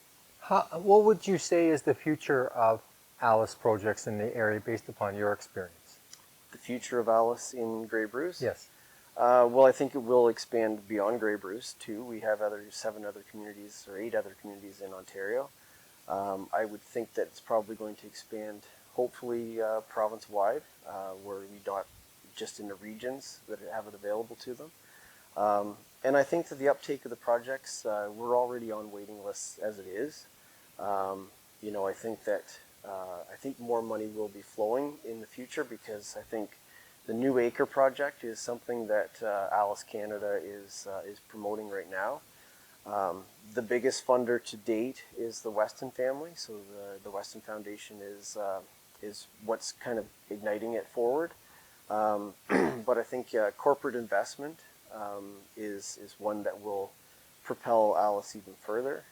What would you say is the future of ALUS projects in the area based upon your experience? The future of ALUS in Grey Bruce? Yes. Well, I think it will expand beyond Grey Bruce too. We have 7 other communities, or 8 other communities in Ontario. I would think that it's probably going to expand, hopefully province-wide, where we not just in the regions that have it available to them. And I think that the uptake of the projects, we're already on waiting lists as it is. I think more money will be flowing in the future, because I think the New Acre project is something that ALUS Canada is promoting right now. The biggest funder to date is the Weston family, so the Weston Foundation is what's kind of igniting it forward. But I think corporate investment is one that will propel ALUS even further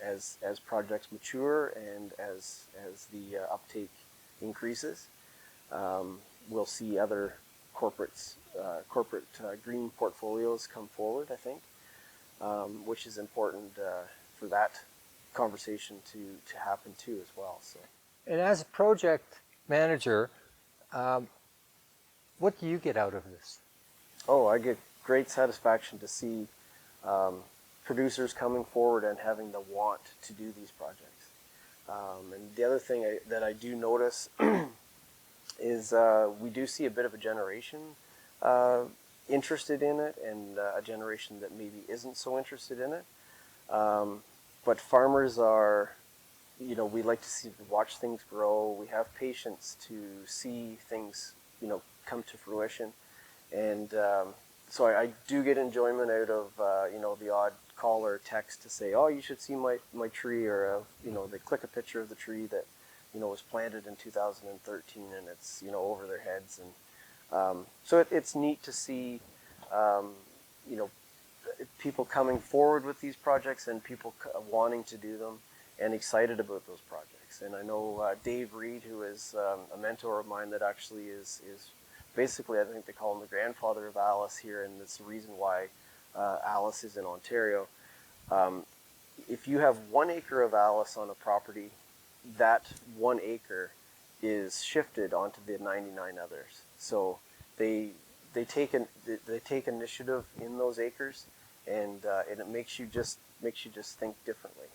as projects mature and as the uptake increases. We'll see other corporate green portfolios come forward, I think, which is important for that conversation to happen too as well. So. And as a project manager, what do you get out of this? Oh, I get great satisfaction to see producers coming forward and having the want to do these projects. And the other thing that I do notice is we do see a bit of a generation interested in it, and a generation that maybe isn't so interested in it. But farmers are, you know, we like to watch things grow. We have patience to see things, you know, come to fruition. And so I do get enjoyment out of, you know, the odd call or text to say, oh, you should see my tree, or, you know, they click a picture of the tree that, you know, was planted in 2013 and it's, you know, over their heads. And so it's neat to see, you know, people coming forward with these projects and people wanting to do them and excited about those projects. And I know Dave Reid, who is a mentor of mine that actually is basically, I think they call him the grandfather of ALUS here, and it's the reason why ALUS is in Ontario. If you have 1 acre of ALUS on a property, that 1 acre is shifted onto the 99 others. So they take initiative in those acres, and it makes you just think differently.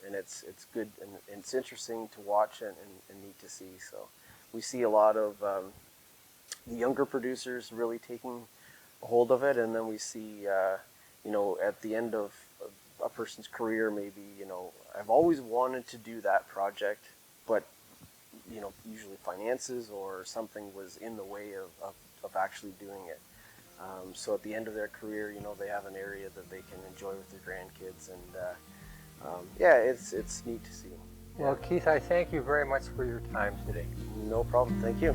And it's good, and it's interesting to watch and neat to see. So we see a lot of the younger producers really taking a hold of it, and then we see, you know, at the end of a person's career, maybe, you know, I've always wanted to do that project, but, you know, usually finances or something was in the way of actually doing it. So at the end of their career, you know, they have an area that they can enjoy with their grandkids, and yeah, it's neat to see. Well, Keith, I thank you very much for your time today. No problem. Thank you.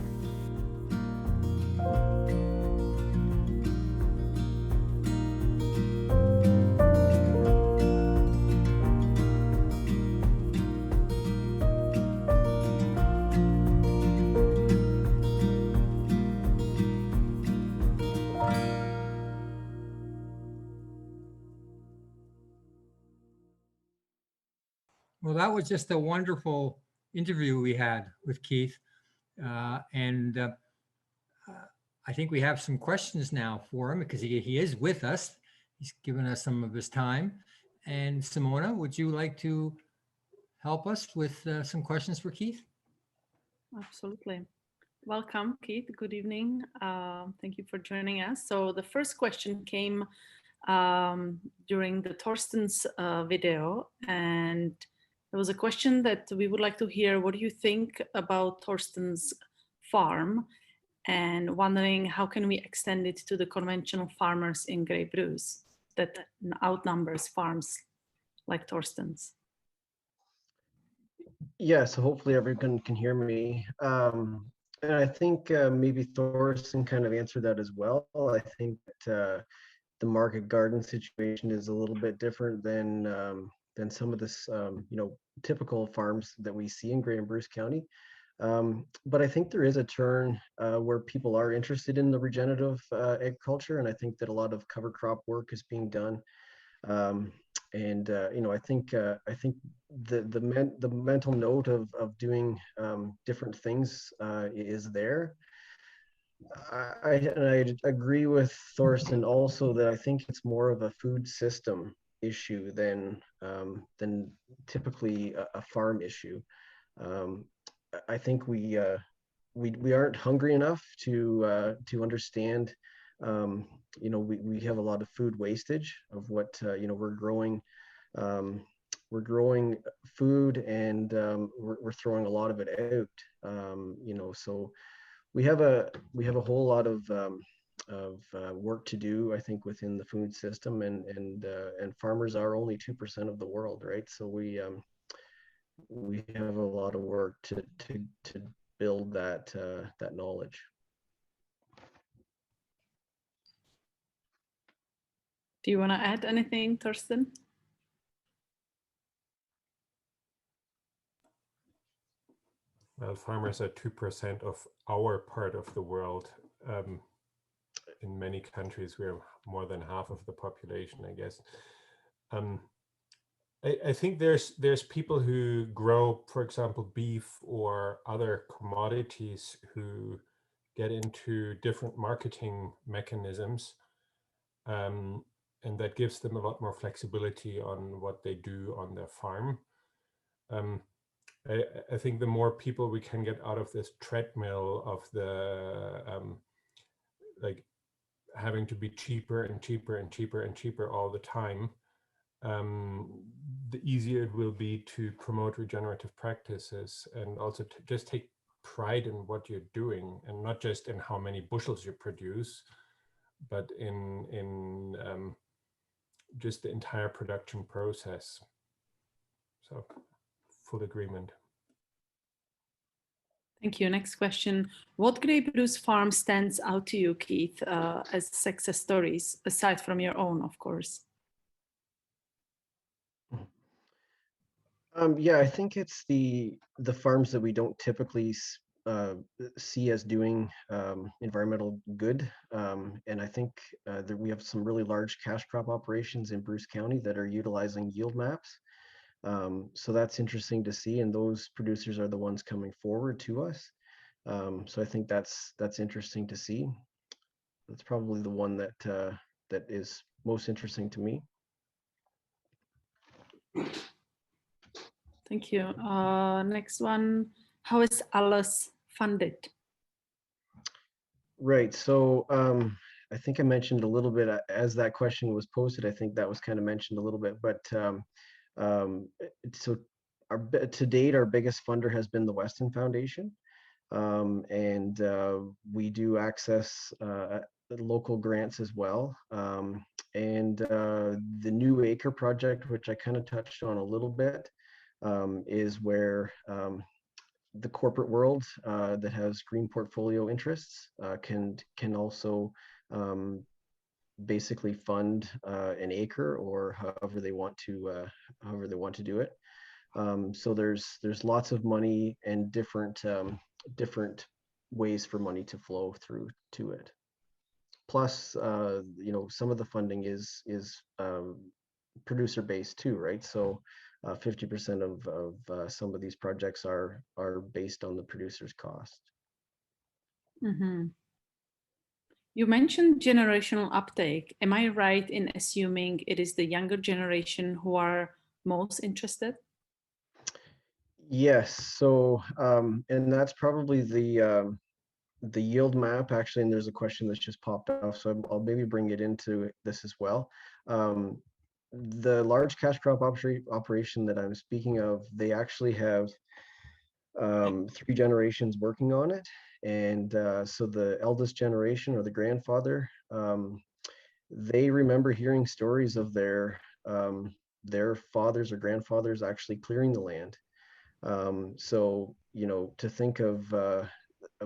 Well, that was just a wonderful interview we had with Keith. And I think we have some questions now for him because he is with us. He's given us some of his time. And Simona, would you like to help us with some questions for Keith? Absolutely. Welcome, Keith. Good evening. Thank you for joining us. So the first question came during the Thorsten's video, and there was a question that we would like to hear. What do you think about Thorsten's farm? And wondering how can we extend it to the conventional farmers in Grey Bruce that outnumbers farms like Thorsten's? Yeah, so hopefully everyone can hear me. And I think maybe Thorsten kind of answered that as well. I think that the market garden situation is a little bit different than some of this, you know, typical farms that we see in Grey and Bruce County. But I think there is a turn where people are interested in the regenerative agriculture, and I think that a lot of cover crop work is being done. You know, I think the mental note of doing different things is there. I agree with Thorsten also that I think it's more of a food system issue than typically a farm issue. I think we aren't hungry enough to understand. You know, we have a lot of food wastage of what you know, we're growing food, and we're throwing a lot of it out. You know, so we have a whole lot of work to do, I think, within the food system, and farmers are only 2% of the world, right? So we have a lot of work to build that knowledge. Do you want to add anything, Thorsten? Well, farmers are 2% of our part of the world. In many countries, we're more than half of the population, I guess. I think there's people who grow, for example, beef or other commodities who get into different marketing mechanisms, and that gives them a lot more flexibility on what they do on their farm. I think the more people we can get out of this treadmill of the like having to be cheaper and cheaper and cheaper and cheaper all the time, the easier it will be to promote regenerative practices, and also to just take pride in what you're doing, and not just in how many bushels you produce, but in just the entire production process. So, full agreement. Thank you. Next question. What grape juice farm stands out to you, Keith, as success stories, aside from your own, of course? Yeah, I think it's the farms that we don't typically see as doing environmental good. And I think that we have some really large cash crop operations in Bruce County that are utilizing yield maps. So that's interesting to see, and those producers are the ones coming forward to us. So I think that's interesting to see. That's probably the one that that is most interesting to me. Thank you. Next one. How is ALUS funded? Right. So I think I mentioned a little bit as that question was posted. I think that was kind of mentioned a little bit, but so to date, our biggest funder has been the Weston Foundation, and we do access local grants as well. And the New Acre project, which I kind of touched on a little bit, is where the corporate world that has green portfolio interests can also basically fund an acre, or however they want to do it. So there's lots of money and different ways for money to flow through to it. Plus, you know, some of the funding is producer based too, right? So 50% of some of these projects are based on the producer's cost. Mm-hmm. You mentioned generational uptake. Am I right in assuming it is the younger generation who are most interested? Yes. So, and that's probably the yield map actually. And there's a question that's just popped off, so I'll maybe bring it into this as well. The large cash crop operation that I'm speaking of, they actually have 3 generations working on it. And so the eldest generation, or the grandfather, they remember hearing stories of their fathers or grandfathers actually clearing the land. So, you know, to think of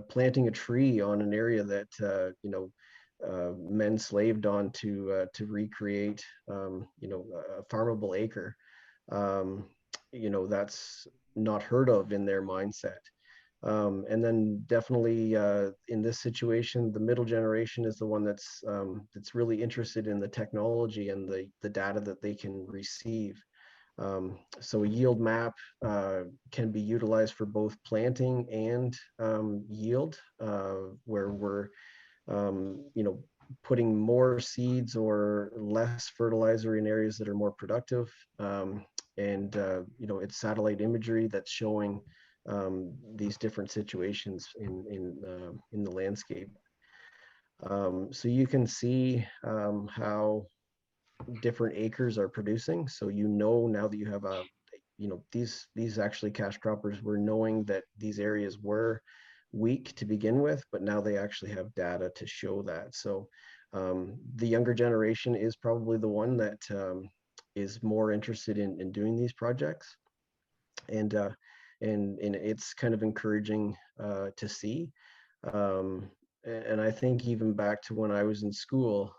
planting a tree on an area that, you know, men slaved on to recreate, you know, a farmable acre, you know, that's not heard of in their mindset. And then definitely in this situation, the middle generation is the one that's really interested in the technology and the data that they can receive. So a yield map can be utilized for both planting and yield, where we're you know, putting more seeds or less fertilizer in areas that are more productive. And you know, it's satellite imagery that's showing these different situations in the landscape. So you can see how different acres are producing. So you know, now that you have a, you know, these actually cash croppers were knowing that these areas were weak to begin with, but now they actually have data to show that. So the younger generation is probably the one that is more interested in doing these projects, and it's kind of encouraging to see. And I think even back to when I was in school,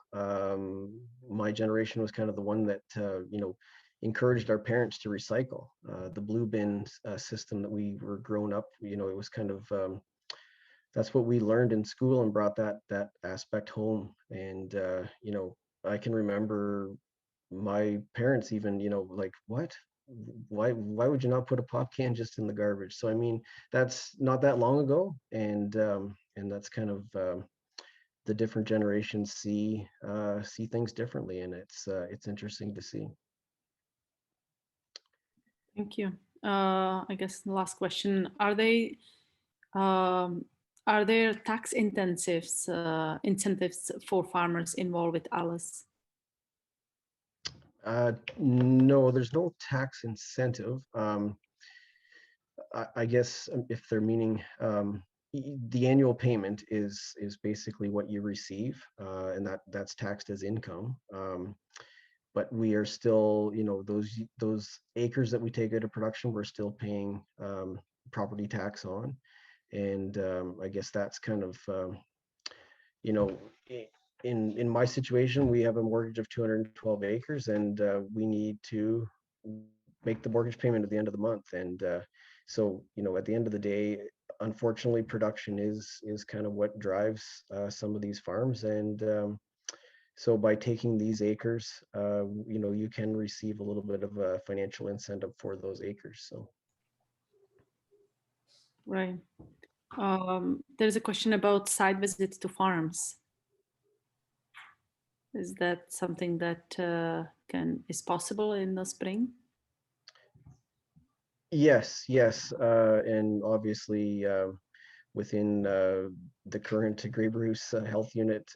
my generation was kind of the one that you know, encouraged our parents to recycle. The blue bin system that we were growing up, you know, it was kind of that's what we learned in school, and brought that aspect home. And you know, I can remember my parents even, you know, like, what? Why would you not put a pop can just in the garbage? So I mean, that's not that long ago, and that's kind of the different generations see things differently, and it's interesting to see. Thank you. I guess the last question: are there tax incentives for farmers involved with ALUS? No, there's no tax incentive. I guess if they're meaning the annual payment is basically what you receive, and that's taxed as income. But we are still, those acres that we take out of production, we're still paying property tax on, and I guess that's kind of, you know, in my situation, we have a mortgage of 212 acres, and we need to make the mortgage payment at the end of the month, and so at the end of the day, unfortunately, production is kind of what drives some of these farms, and so by taking these acres, you can receive a little bit of a financial incentive for those acres. So Right. There's a question about site visits to farms. Is that something that is possible in the spring? yes, and obviously within the current Grey Bruce Health Unit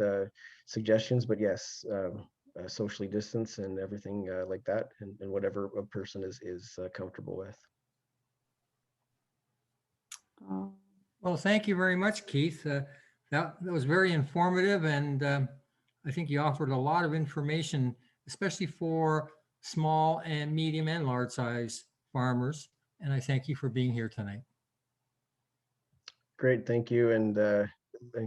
suggestions, but yes, socially distance and everything like that, and whatever a person is comfortable with. Well, thank you very much, Keith. That was very informative, and I think you offered a lot of information, especially for small and medium and large size farmers. And I thank you for being here tonight. Great, thank you, and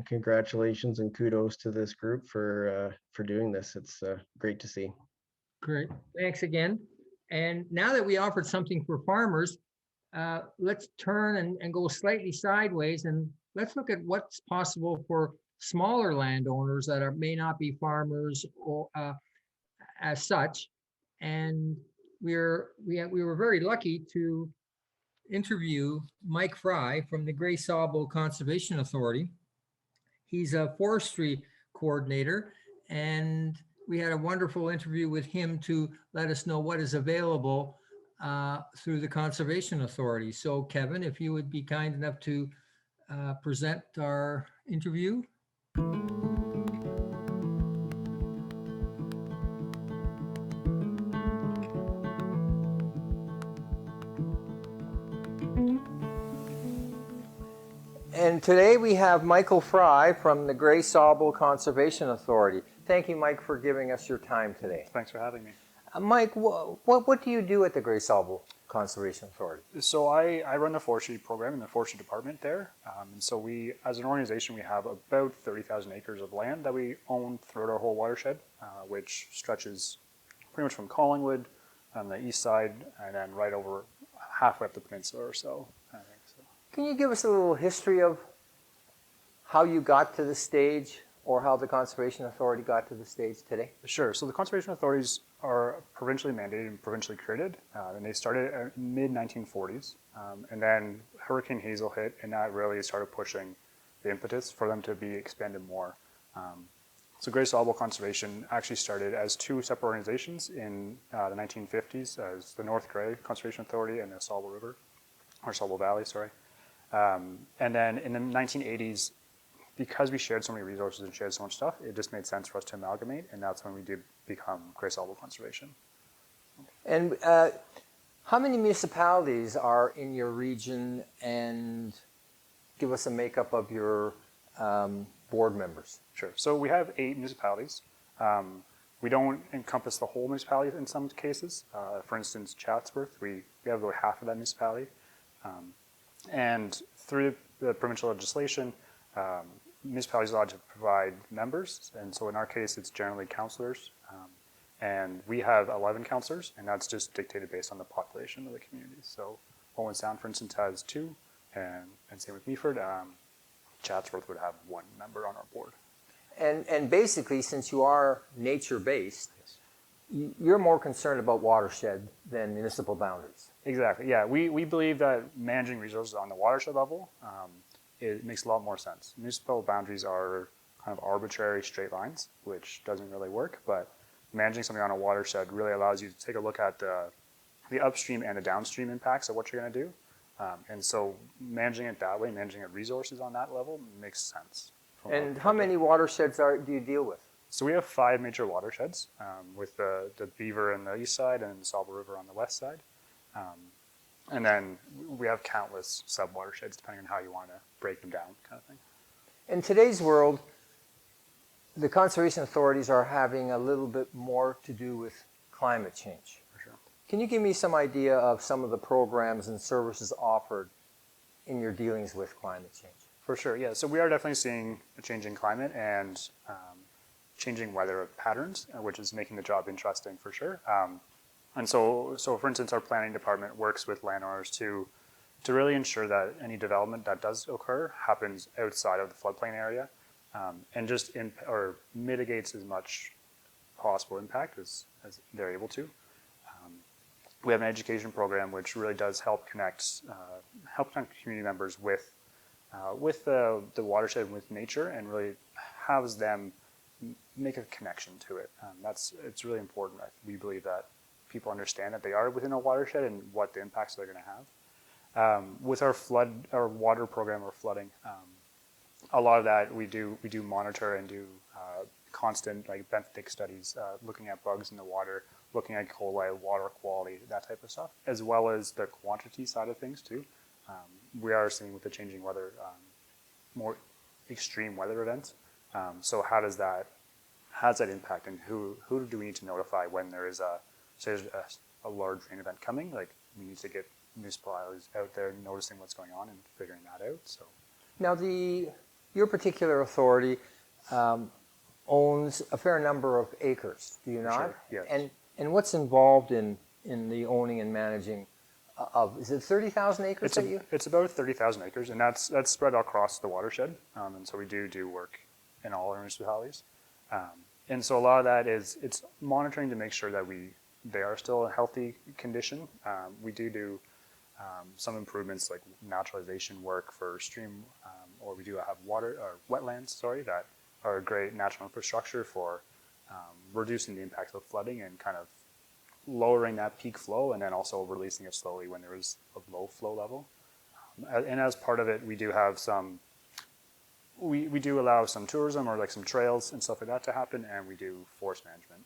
congratulations and kudos to this group for doing this. It's great to see. Great, thanks again. And now that we offered something for farmers, let's turn and go slightly sideways, and let's look at what's possible for smaller landowners that may not be farmers or as such. And we were very lucky to interview Mike Fry from the Grey Sauble Conservation Authority. He's a forestry coordinator, and we had a wonderful interview with him to let us know what is available through the Conservation Authority. So Kevin, if you would be kind enough to present our interview. And today we have Michael Fry from the Grey Sauble Conservation Authority. Thank you, Mike, for giving us your time today. Thanks for having me. Mike, what do you do at the Grey Sauble Conservation Authority? So I run the forestry program in the forestry department there. And so we, as an organization, we have about 30,000 acres of land that we own throughout our whole watershed, which stretches pretty much from Collingwood on the east side and then right over halfway up the peninsula or so, I think so. Can you give us a little history of how you got to the stage, or how the Conservation Authority got to the stage today? Sure. So the conservation authorities are provincially mandated and provincially created, and they started in mid-1940s. And then Hurricane Hazel hit, and that really started pushing the impetus for them to be expanded more. So Grey Sauble Conservation actually started as two separate organizations in the 1950s as the North Grey Conservation Authority and the Sauble River, or Sauble Valley, sorry. And then in the 1980s, because we shared so many resources and shared so much stuff, it just made sense for us to amalgamate, and that's when we did become Grey Sauble Conservation. And how many municipalities are in your region, and give us a makeup of your board members? Sure. So we have 8 municipalities. We don't encompass the whole municipality in some cases. For instance, Chatsworth, we have about half of that municipality. And through the provincial legislation, municipalities are allowed to provide members, and so in our case, it's generally councillors, and we have 11 councillors, and that's just dictated based on the population of the community. So Owen Sound, for instance, has 2, and same with Meaford. Chatsworth would have 1 member on our board. And basically, since you are nature-based, yes, you're more concerned about watershed than municipal boundaries. Exactly, yeah. We believe that managing resources on the watershed level, it makes a lot more sense. Municipal boundaries are kind of arbitrary straight lines, which doesn't really work, but managing something on a watershed really allows you to take a look at the upstream and the downstream impacts of what you're going to do. And so managing it that way, managing resources on that level makes sense. And how many watersheds do you deal with? So we have 5 major watersheds with the Beaver on the east side and the Sauble River on the west side. And then we have countless sub-watersheds, depending on how you want to break them down, kind of thing. In today's world, the conservation authorities are having a little bit more to do with climate change. For sure. Can you give me some idea of some of the programs and services offered in your dealings with climate change? For sure, yeah. So we are definitely seeing a changing climate and changing weather patterns, which is making the job interesting for sure. And so for instance, our planning department works with landowners to really ensure that any development that does occur happens outside of the floodplain area, and just or mitigates as much possible impact as they're able to. We have an education program which really does help connect community members with the watershed and with nature, and really has them make a connection to it. It's really important. We believe that people understand that they are within a watershed and what the impacts they're going to have. With our water program or flooding, a lot of that we do monitor and do constant benthic studies, looking at bugs in the water, looking at coli, water quality, that type of stuff, as well as the quantity side of things too. We are seeing with the changing weather, more extreme weather events. So how does that impact, and who do we need to notify when there is there's a large rain event coming? Like, we need to get municipalities out there noticing what's going on and figuring that out. So now your particular authority owns a fair number of acres, do you not? Sure, yes. And what's involved in the owning and managing of, is it 30,000 acres It's about 30,000 acres, and that's spread across the watershed. And so we do work in all our municipalities. And so a lot of that it's monitoring to make sure that they are still in healthy condition. We do some improvements like naturalization work for stream, or we do have wetlands, that are a great natural infrastructure for reducing the impacts of flooding and kind of lowering that peak flow, and then also releasing it slowly when there is a low flow level. And as part of it, we do have we do allow some tourism or some trails and stuff like that to happen, and we do forest management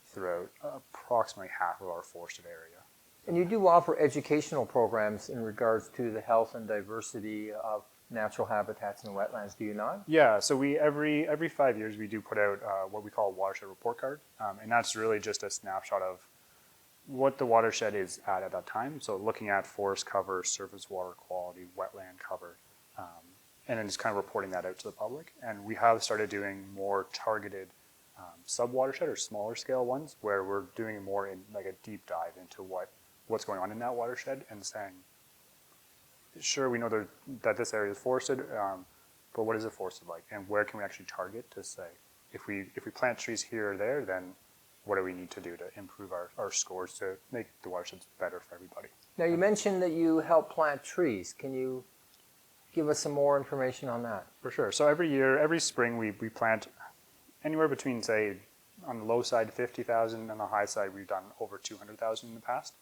throughout approximately half of our forested area. And you do offer educational programs in regards to the health and diversity of natural habitats and wetlands, do you not? Yeah, so we every 5 years we do put out what we call a watershed report card, and that's really just a snapshot of what the watershed is at that time. So looking at forest cover, surface water quality, wetland cover, and then just kind of reporting that out to the public. And we have started doing more targeted sub-watershed or smaller scale ones, where we're doing more in a deep dive into what's going on in that watershed, and saying, sure, we know that this area is forested, but what is it forested like, and where can we actually target to say, if we plant trees here or there, then what do we need to do to improve our scores to make the watersheds better for everybody? Now, you mentioned that you help plant trees. Can you give us some more information on that? For sure. So every spring we plant anywhere between, say, on the low side 50,000, and the high side we've done over 200,000 in the past.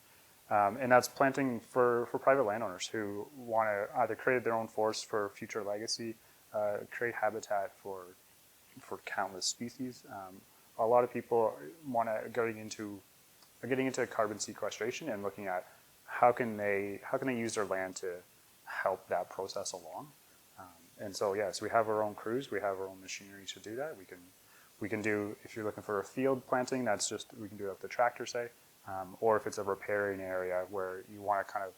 And that's planting for private landowners who want to either create their own forest for future legacy, create habitat for countless species. A lot of people are getting into carbon sequestration and looking at how can they use their land to help that process along. And so yes, we have our own crews, we have our own machinery to do that. We can do, if you're looking for a field planting, we can do it with the tractor, say. Or if it's a riparian area where you want to kind of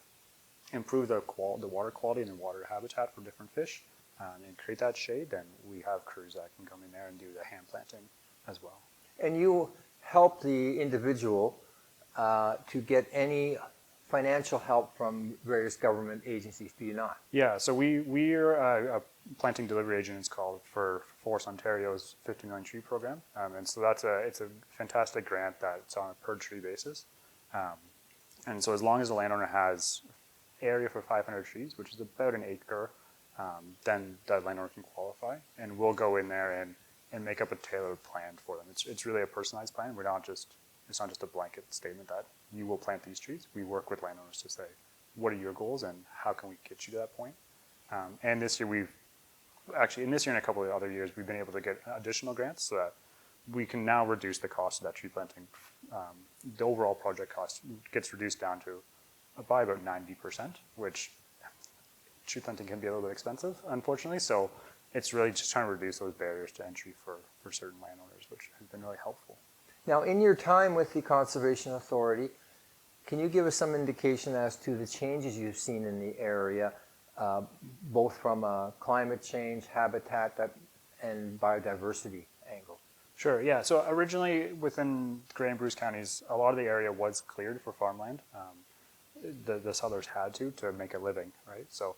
improve the water quality and the water habitat for different fish, and create that shade, then we have crews that can come in there and do the hand planting as well. And you help the individual to get any financial help from various government agencies, do you not? Yeah, so we are a planting delivery agent, it's called, for Forest Ontario's 50 million tree program. And so it's a fantastic grant that's on a per tree basis. And so as long as the landowner has area for 500 trees, which is about an acre, then that landowner can qualify. And we'll go in there and make up a tailored plan for them. It's really a personalized plan. It's not just a blanket statement that you will plant these trees. We work with landowners to say, what are your goals and how can we get you to that point? And this year actually in this year and a couple of other years, we've been able to get additional grants so that we can now reduce the cost of that tree planting. The overall project cost gets reduced down to by about 90%, which tree planting can be a little bit expensive, unfortunately. So it's really just trying to reduce those barriers to entry for certain landowners, which has been really helpful. Now, in your time with the Conservation Authority, can you give us some indication as to the changes you've seen in the area, both from a climate change, habitat, and biodiversity angle? Sure, yeah. So originally within Grey and Bruce counties, a lot of the area was cleared for farmland. The settlers had to make a living, right? So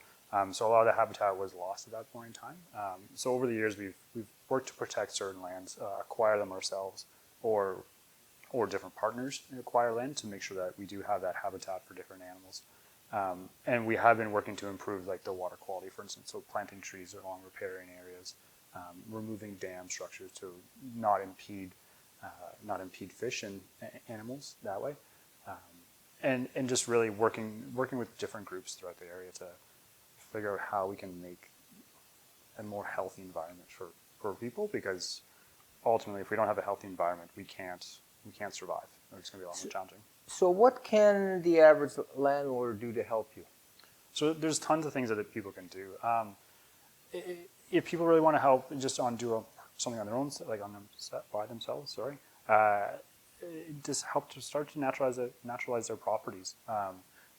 so a lot of the habitat was lost at that point in time. So over the years, we've worked to protect certain lands, acquire them ourselves, or different partners acquire land to make sure that we do have that habitat for different animals. And we have been working to improve like the water quality, for instance, so planting trees along riparian areas, removing dam structures to not impede fish and animals that way, and just really working with different groups throughout the area to figure out how we can make a more healthy environment for people, because ultimately, if we don't have a healthy environment, we can't survive. It's going to be a lot more challenging. So what can the average landlord do to help you? So there's tons of things that people can do. If people really want to help and just something on their own, like by themselves, sorry, just help to start to naturalize their properties.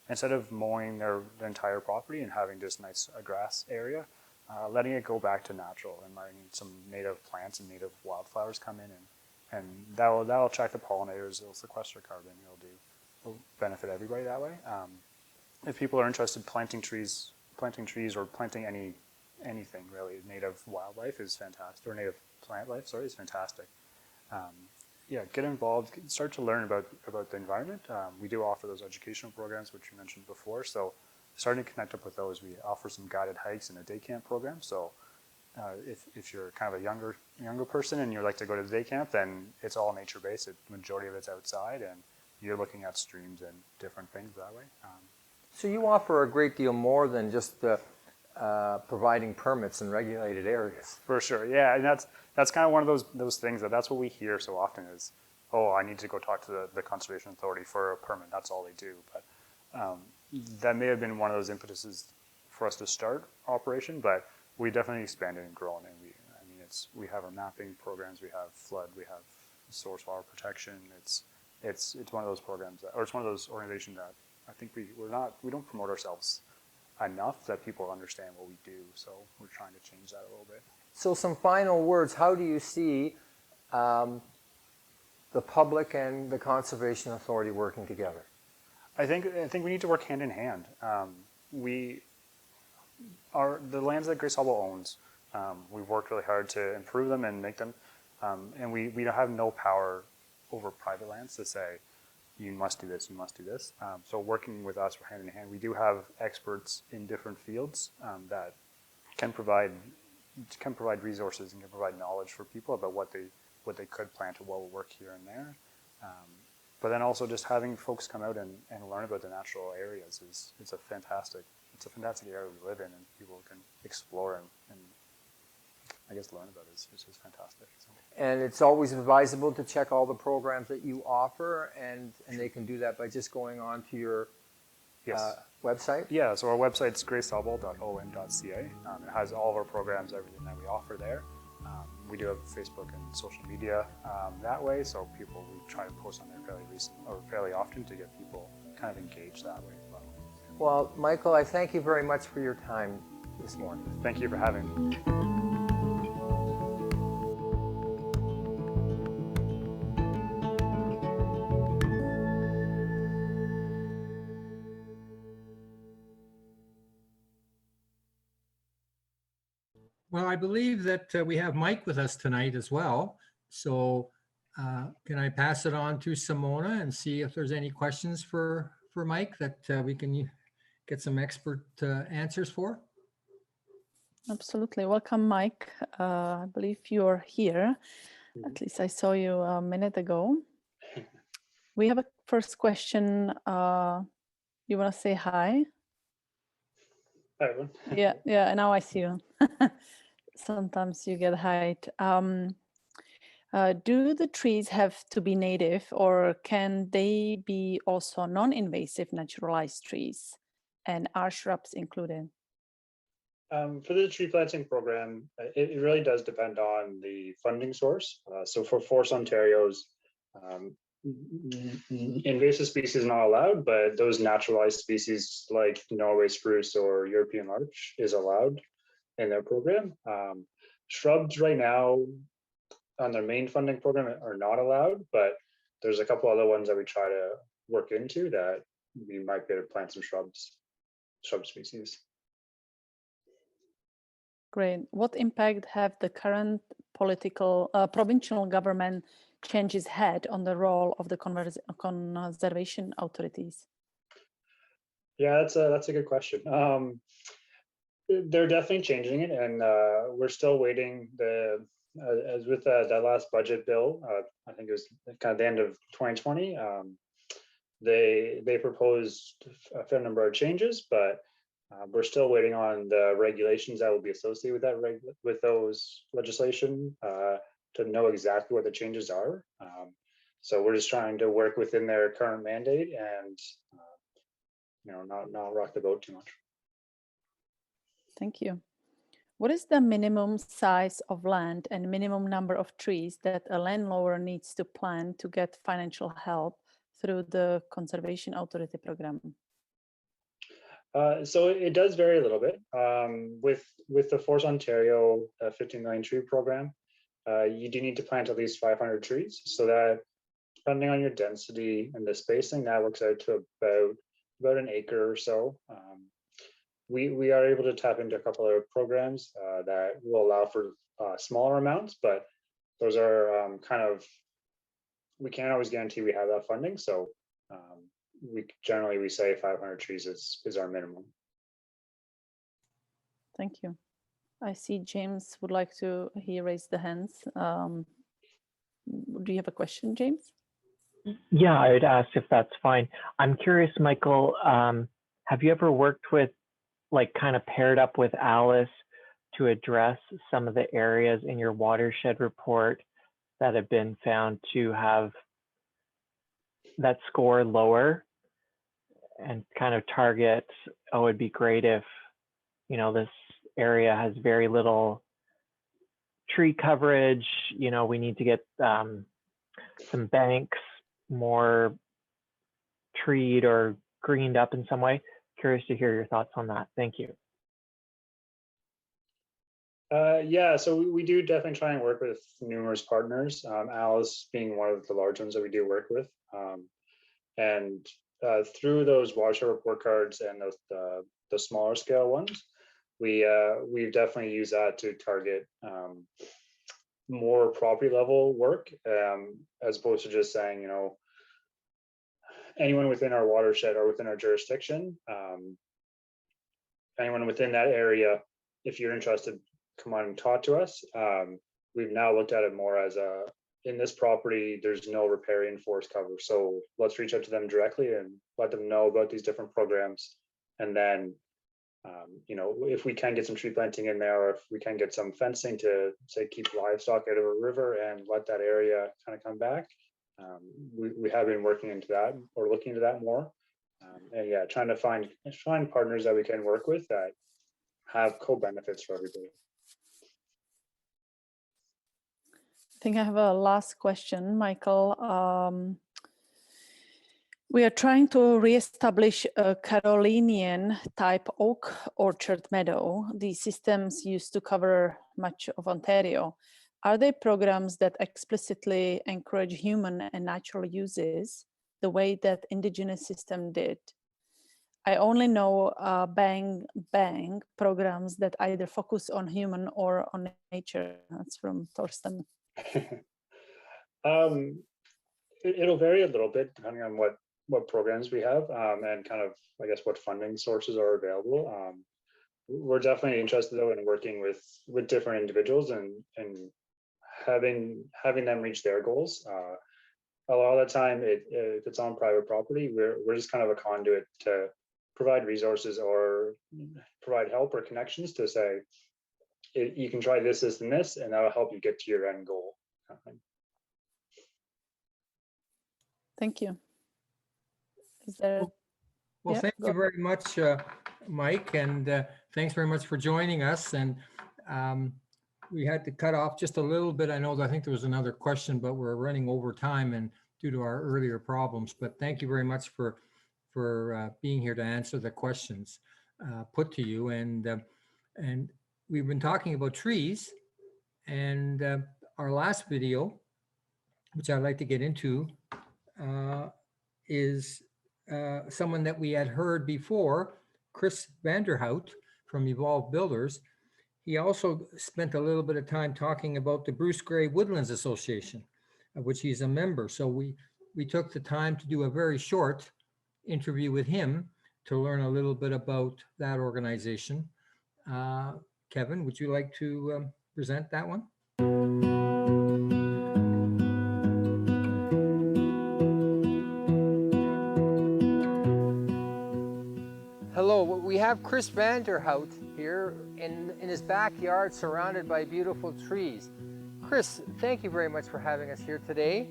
Instead of mowing their entire property and having just nice grass area, letting it go back to natural and letting some native plants and native wildflowers come in, and that'll attract the pollinators. It'll sequester carbon. It'll benefit everybody that way. If people are interested, planting trees or planting anything really, native wildlife is fantastic, or native plant life, sorry, is fantastic. Yeah, get involved, start to learn about the environment. We do offer those educational programs, which you mentioned before. So starting to connect up with those, we offer some guided hikes and a day camp program. So if you're kind of a younger person and you like to go to the day camp, then it's all nature-based. The majority of it's outside, and you're looking at streams and different things that way. So you offer a great deal more than just providing permits in regulated areas. For sure, yeah, and that's kind of one of those things that's what we hear so often is, oh, I need to go talk to the Conservation Authority for a permit. That's all they do. But that may have been one of those impetuses for us to start operation, but we definitely expanded and grown. And we have our mapping programs, we have flood, we have source water protection. It's one of those programs or it's one of those organizations that I think we don't promote ourselves enough that people understand what we do. So we're trying to change that a little bit. So some final words. How do you see the public and the Conservation Authority working together? I think we need to work hand in hand. The lands that Grey Sauble owns, we've worked really hard to improve them and make them, and we have no power over private lands to say, you must do this, you must do this. So working with us hand in hand, we do have experts in different fields that can provide resources and can provide knowledge for people about what they could plant or what will work here and there. But then also just having folks come out and learn about the natural areas it's a fantastic area we live in, and people can explore and I guess learn about it. It's just fantastic. So. And it's always advisable to check all the programs that you offer, and they can do that by just going on to your website? Yeah, so our website's greysauble.om.ca. It has all of our programs, everything that we offer there. We do have Facebook and social media that way, so we try to post on there fairly often to get people kind of engaged that way as well. Well, Michael, I thank you very much for your time this morning. Thank you for having me. Well, I believe that we have Mike with us tonight as well. So can I pass it on to Simona and see if there's any questions for Mike that we can get some expert answers for? Absolutely. Welcome, Mike. I believe you're here. At least I saw you a minute ago. We have a first question. You want to say hi? Hi, everyone. Yeah, now I see you. sometimes you get height. Do the trees have to be native, or can they be also non-invasive naturalized trees? And are shrubs included? For the tree planting program, it really does depend on the funding source. So for Forest Ontario's, invasive species not allowed, but those naturalized species like Norway spruce or European larch is allowed in their program. Shrubs right now on their main funding program are not allowed, but there's a couple other ones that we try to work into that we might be able to plant some shrub species. Great. What impact have the current political provincial government changes had on the role of the conservation authorities? Yeah, that's a good question. They're definitely changing it, and we're still waiting. As with that last budget bill, I think it was kind of the end of 2020. They proposed a fair number of changes, but we're still waiting on the regulations that will be associated with that with those legislation to know exactly what the changes are. So we're just trying to work within their current mandate and not rock the boat too much. Thank you. What is the minimum size of land and minimum number of trees that a landowner needs to plant to get financial help through the Conservation Authority program? So it does vary a little bit. With the Forest Ontario 15 million tree program, you do need to plant at least 500 trees. So that, depending on your density and the spacing, that works out to about an acre or so. We are able to tap into a couple of programs that will allow for smaller amounts, but those are we can't always guarantee we have that funding. So we say 500 trees is our minimum. Thank you. I see James would like to, he raised the hands. Do you have a question, James? Yeah, I would ask if that's fine. I'm curious, Michael, have you ever worked with, like, kind of paired up with ALUS to address some of the areas in your watershed report that have been found to have that score lower, and kind of target, oh, it'd be great if, this area has very little tree coverage, we need to get some banks more treed or greened up in some way? Curious to hear your thoughts on that. Thank you. Yeah, so we do definitely try and work with numerous partners, ALUS being one of the large ones that we do work with. And through those watershed report cards and the smaller scale ones, we've definitely used that to target more property level work, as opposed to just saying, anyone within our watershed or within our jurisdiction, anyone within that area, if you're interested, come on and talk to us. We've now looked at it more as in this property, there's no riparian forest cover. So let's reach out to them directly and let them know about these different programs. And then, if we can get some tree planting in there, or if we can get some fencing to, say, keep livestock out of a river and let that area kind of come back. We have been working into that, or looking into that more. And yeah, trying to find partners that we can work with that have co-benefits for everybody. I think I have a last question, Michael. We are trying to reestablish a Carolinian type oak orchard meadow. These systems used to cover much of Ontario. Are there programs that explicitly encourage human and natural uses the way that Indigenous system did? I only know bang programs that either focus on human or on nature. That's from Thorsten. It'll vary a little bit depending on what programs we have, and kind of, I guess, what funding sources are available. We're definitely interested though in working with different individuals and having them reach their goals. A lot of the time, if it's on private property, we're just kind of a conduit to provide resources or provide help or connections to say, you can try this, this, and this, and that'll help you get to your end goal. Thank you. Is there? Well, Yeah, thank go you very much, Mike, and thanks very much for joining us. And we had to cut off just a little bit. I think there was another question, but we're running over time and due to our earlier problems. But thank you very much for being here to answer the questions put to you. And we've been talking about trees, and our last video, which I'd like to get into, is someone that we had heard before, Chris Vanderhout from Evolve Builders. He also spent a little bit of time talking about the Bruce Grey Woodlands Association, of which he's a member. So we took the time to do a very short interview with him to learn a little bit about that organization. Kevin, would you like to present that one? Hello, we have Chris Vanderhout here in his backyard surrounded by beautiful trees. Chris, thank you very much for having us here today.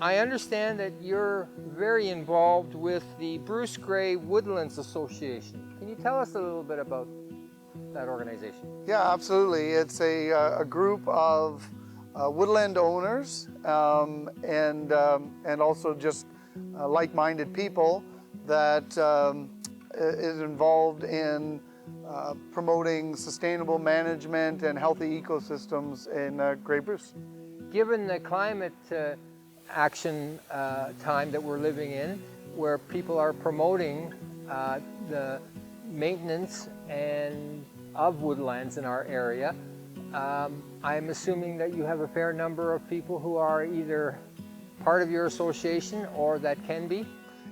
I understand that you're very involved with the Bruce Grey Woodlands Association. Can you tell us a little bit about that organization? Yeah, absolutely. It's a group of woodland owners and also just like-minded people that is involved in promoting sustainable management and healthy ecosystems in Grey Bruce. Given the climate action time that we're living in, where people are promoting the maintenance of woodlands in our area, I'm assuming that you have a fair number of people who are either part of your association or that can be?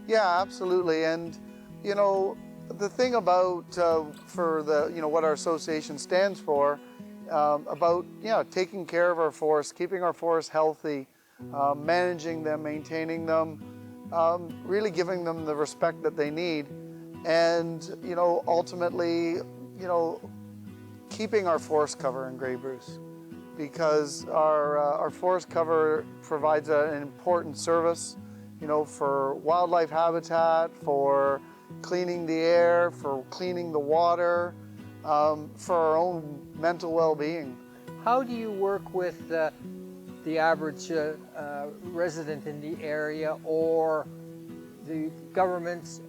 Yeah, absolutely. And you know, the thing about for the what our association stands for, about taking care of our forests, keeping our forests healthy, managing them, maintaining them, really giving them the respect that they need, and ultimately keeping our forest cover in Grey Bruce, because our forest cover provides an important service, for wildlife habitat, for cleaning the air, for cleaning the water, for our own mental well-being. How do you work with the average resident in the area, or the governments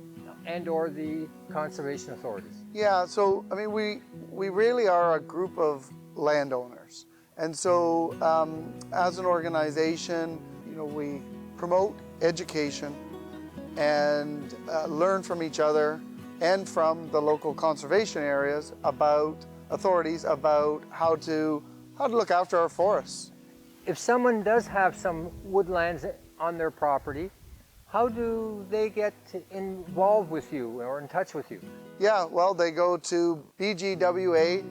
and or the conservation authorities? Yeah, so I mean, we really are a group of landowners, and so as an organization, we promote education and learn from each other and from the local conservation areas authorities about how to look after our forests. If someone does have some woodlands on their property, how do they get involved with you or in touch with you? Yeah, well, they go to bgwa.ca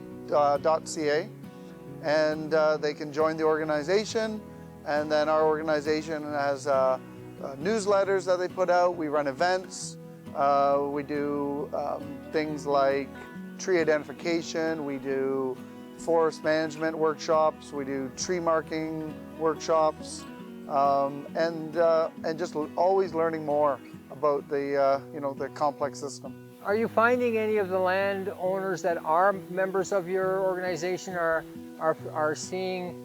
and they can join the organization, and then our organization has newsletters that they put out. We run events. We do things like tree identification. We do forest management workshops. We do tree marking workshops, and just always learning more about the the complex system. Are you finding any of the landowners that are members of your organization are seeing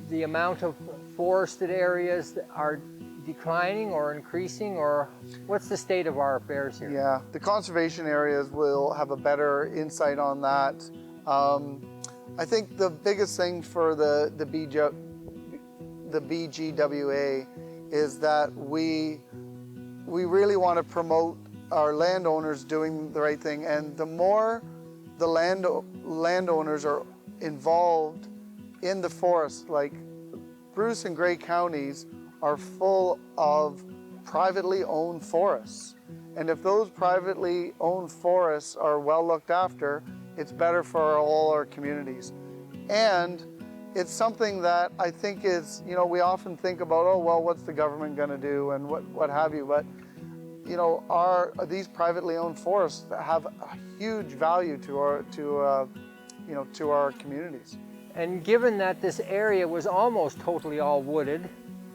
the amount of forested areas that are declining or increasing, or what's the state of our affairs here? Yeah, the conservation areas will have a better insight on that. I think the biggest thing for the BGWA is that we really want to promote our landowners doing the right thing, and the more the landowners are involved in the forest, like Bruce and Grey counties are full of privately owned forests. And if those privately owned forests are well looked after, it's better for all our communities. And it's something that I think is, we often think about, oh, well, what's the government gonna do and what have you, but these privately owned forests have a huge value to you know, to our communities. And given that this area was almost totally all wooded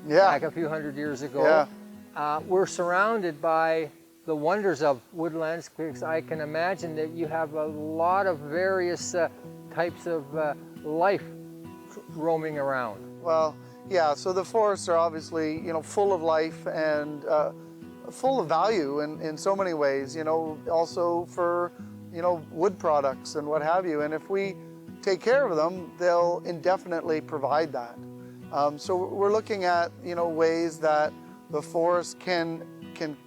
back a few hundred years ago, we're surrounded by the wonders of woodlands, because I can imagine that you have a lot of various types of life roaming around. Well, yeah, so the forests are obviously, you know, full of life and full of value in so many ways, you know, also for, you know, wood products and what have you. And if we take care of them, they'll indefinitely provide that. So we're looking at, you know, ways that the forest can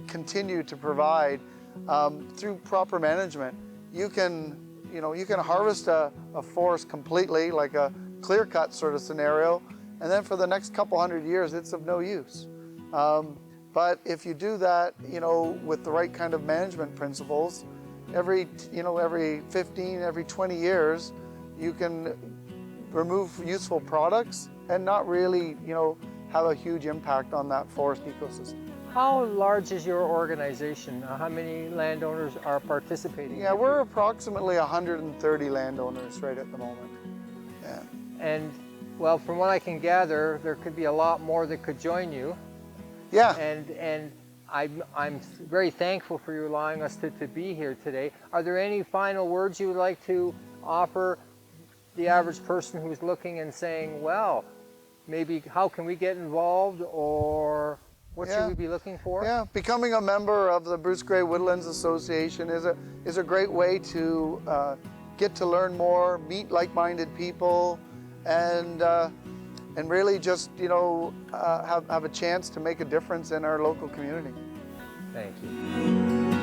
continue to provide through proper management. You can, you know, you can harvest a forest completely, like a clear cut sort of scenario, and then for the next couple hundred years, it's of no use. But if you do that, you know, with the right kind of management principles, every 15, every 20 years, you can remove useful products and not really, you know, have a huge impact on that forest ecosystem. How large is your organization? How many landowners are participating? Yeah, we're approximately 130 landowners right at the moment. Yeah. And well, from what I can gather, there could be a lot more that could join you. Yeah. And I'm very thankful for you allowing us to be here today. Are there any final words you would like to offer the average person who's looking and saying, well, maybe how can we get involved, or what should we be looking for? Yeah, becoming a member of the Bruce Grey Woodlands Association is a great way to get to learn more, meet like-minded people, and really just, you know, have a chance to make a difference in our local community. Thank you.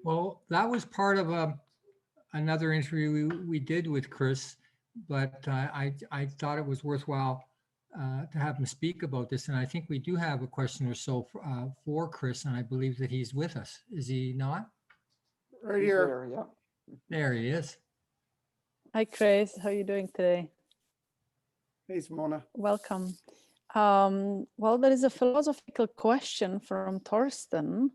Well, that was part of another interview we did with Chris, but I thought it was worthwhile to have him speak about this. And I think we do have a question or so for Chris, and I believe that he's with us. Is he not? Right here. Yeah. There he is. Hi, Chris. How are you doing today? Hey, Simona. Welcome. Well, there is a philosophical question from Thorsten.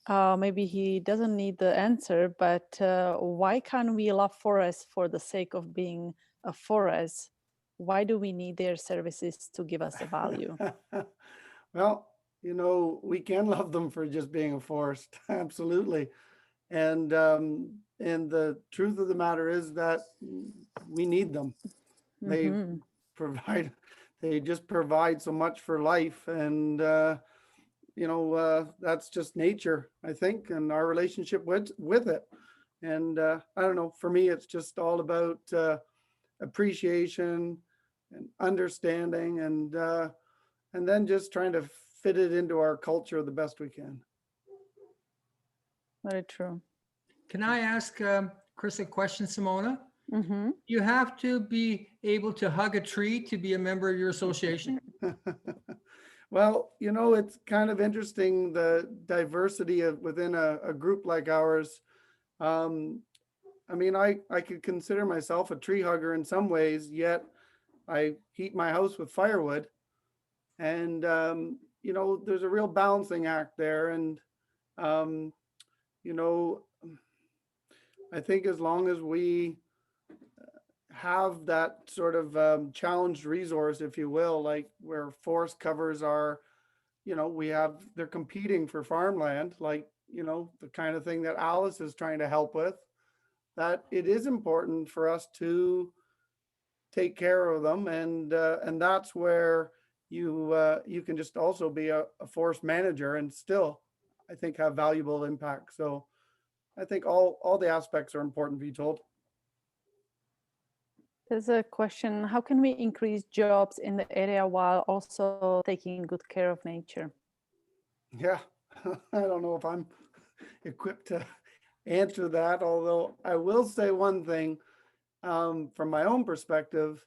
Maybe he doesn't need the answer, but why can't we love forests for the sake of being a forest? Why do we need their services to give us a value? Well, you know, we can love them for just being a forest, absolutely. And the truth of the matter is that we need them. They they just provide so much for life, and you know, that's just nature, I think, and our relationship with it. And I don't know, for me, it's just all about appreciation and understanding, and then just trying to fit it into our culture the best we can. Very true. Can I ask Chris a question, Simona? Mm-hmm. You have to be able to hug a tree to be a member of your association? Well, you know, it's kind of interesting, the diversity of within a group like ours. I mean, I could consider myself a tree hugger in some ways, yet I heat my house with firewood. And, you know, there's a real balancing act there. And, you know, I think as long as we have that sort of challenged resource, if you will, like where forest covers are, you know, they're competing for farmland, like, you know, the kind of thing that ALUS is trying to help with, that it is important for us to take care of them. And that's where you can just also be a forest manager and still, I think, have valuable impact. So I think all the aspects are important, Vitold. There's a question, how can we increase jobs in the area while also taking good care of nature? Yeah, I don't know if I'm equipped to answer that, although I will say one thing from my own perspective.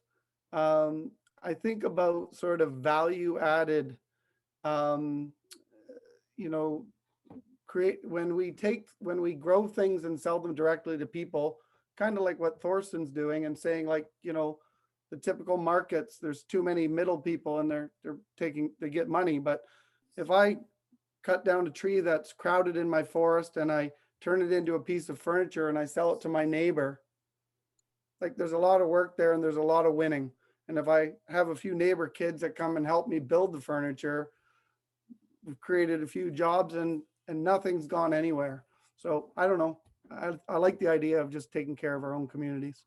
I think about sort of value added, you know, when we grow things and sell them directly to people, kind of like what Thorsten's doing and saying, like, you know, the typical markets, there's too many middle people and they get money. But if I cut down a tree that's crowded in my forest and I turn it into a piece of furniture and I sell it to my neighbor, like, there's a lot of work there and there's a lot of winning. And if I have a few neighbor kids that come and help me build the furniture, we've created a few jobs and nothing's gone anywhere. So I don't know. I like the idea of just taking care of our own communities.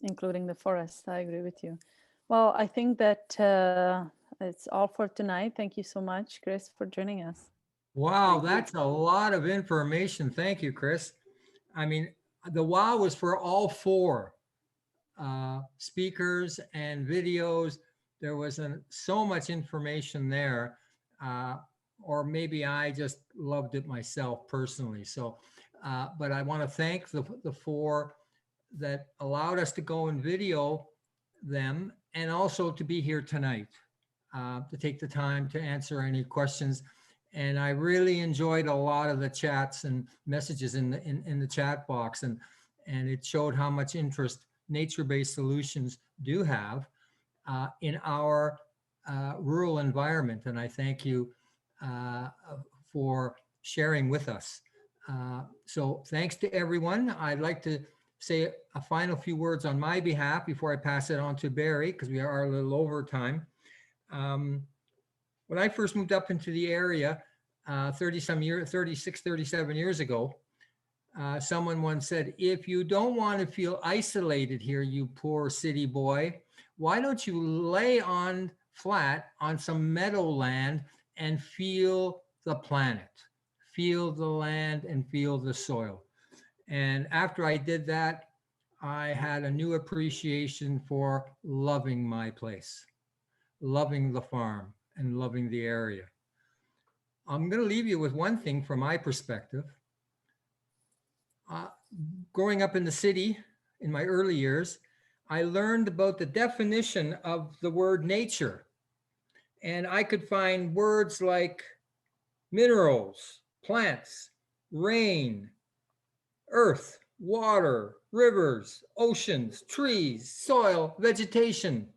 Including the forest. I agree with you. Well, I think that it's all for tonight. Thank you so much, Chris, for joining us. Wow, that's a lot of information. Thank you, Chris. I mean, the wow was for all four speakers and videos. There was so much information there, or maybe I just loved it myself personally. So, but I want to thank the four that allowed us to go and video them, and also to be here tonight, to take the time to answer any questions. And I really enjoyed a lot of the chats and messages in the chat box, and it showed how much interest nature-based solutions do have in our rural environment. And I thank you for sharing with us. So thanks to everyone. I'd like to say a final few words on my behalf before I pass it on to Barry, because we are a little over time. When I first moved up into the area 36, 37 years ago, someone once said, if you don't want to feel isolated here, you poor city boy, why don't you lay on flat on some meadowland and feel the planet, feel the land and feel the soil. And after I did that, I had a new appreciation for loving my place, loving the farm, and loving the area. I'm going to leave you with one thing from my perspective. Growing up in the city in my early years, I learned about the definition of the word nature. And I could find words like minerals, plants, rain, earth, water, rivers, oceans, trees, soil, vegetation.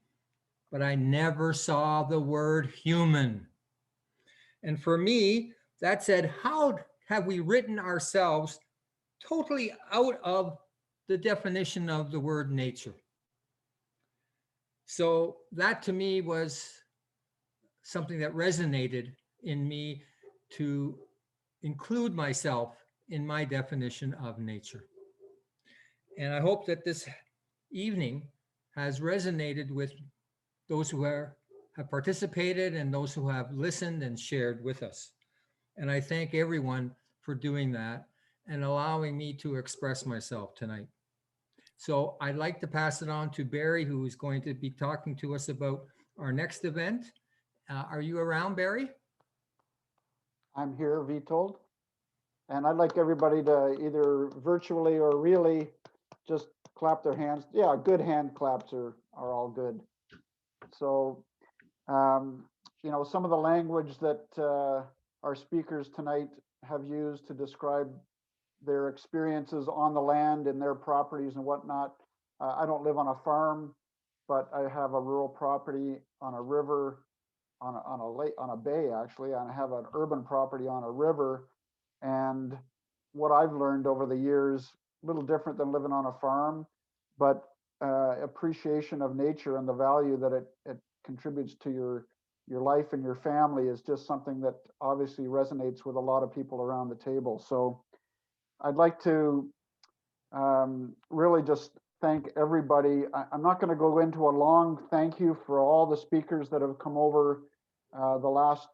But I never saw the word human. And for me, that said, how have we written ourselves totally out of the definition of the word nature? So that to me was something that resonated in me to include myself in my definition of nature. And I hope that this evening has resonated with those who have participated and those who have listened and shared with us. And I thank everyone for doing that and allowing me to express myself tonight. So I'd like to pass it on to Barry, who is going to be talking to us about our next event. Are you around, Barry? I'm here, Vitold. And I'd like everybody to either virtually or really just clap their hands. Yeah, good hand claps are all good. So, you know, some of the language that our speakers tonight have used to describe their experiences on the land and their properties and whatnot. I don't live on a farm, but I have a rural property on a river, on a lake, on a bay actually, and I have an urban property on a river. And what I've learned over the years, a little different than living on a farm, but appreciation of nature and the value that it contributes to your life and your family is just something that obviously resonates with a lot of people around the table. So I'd like to really just thank everybody. I'm not going to go into a long thank you for all the speakers that have come over the last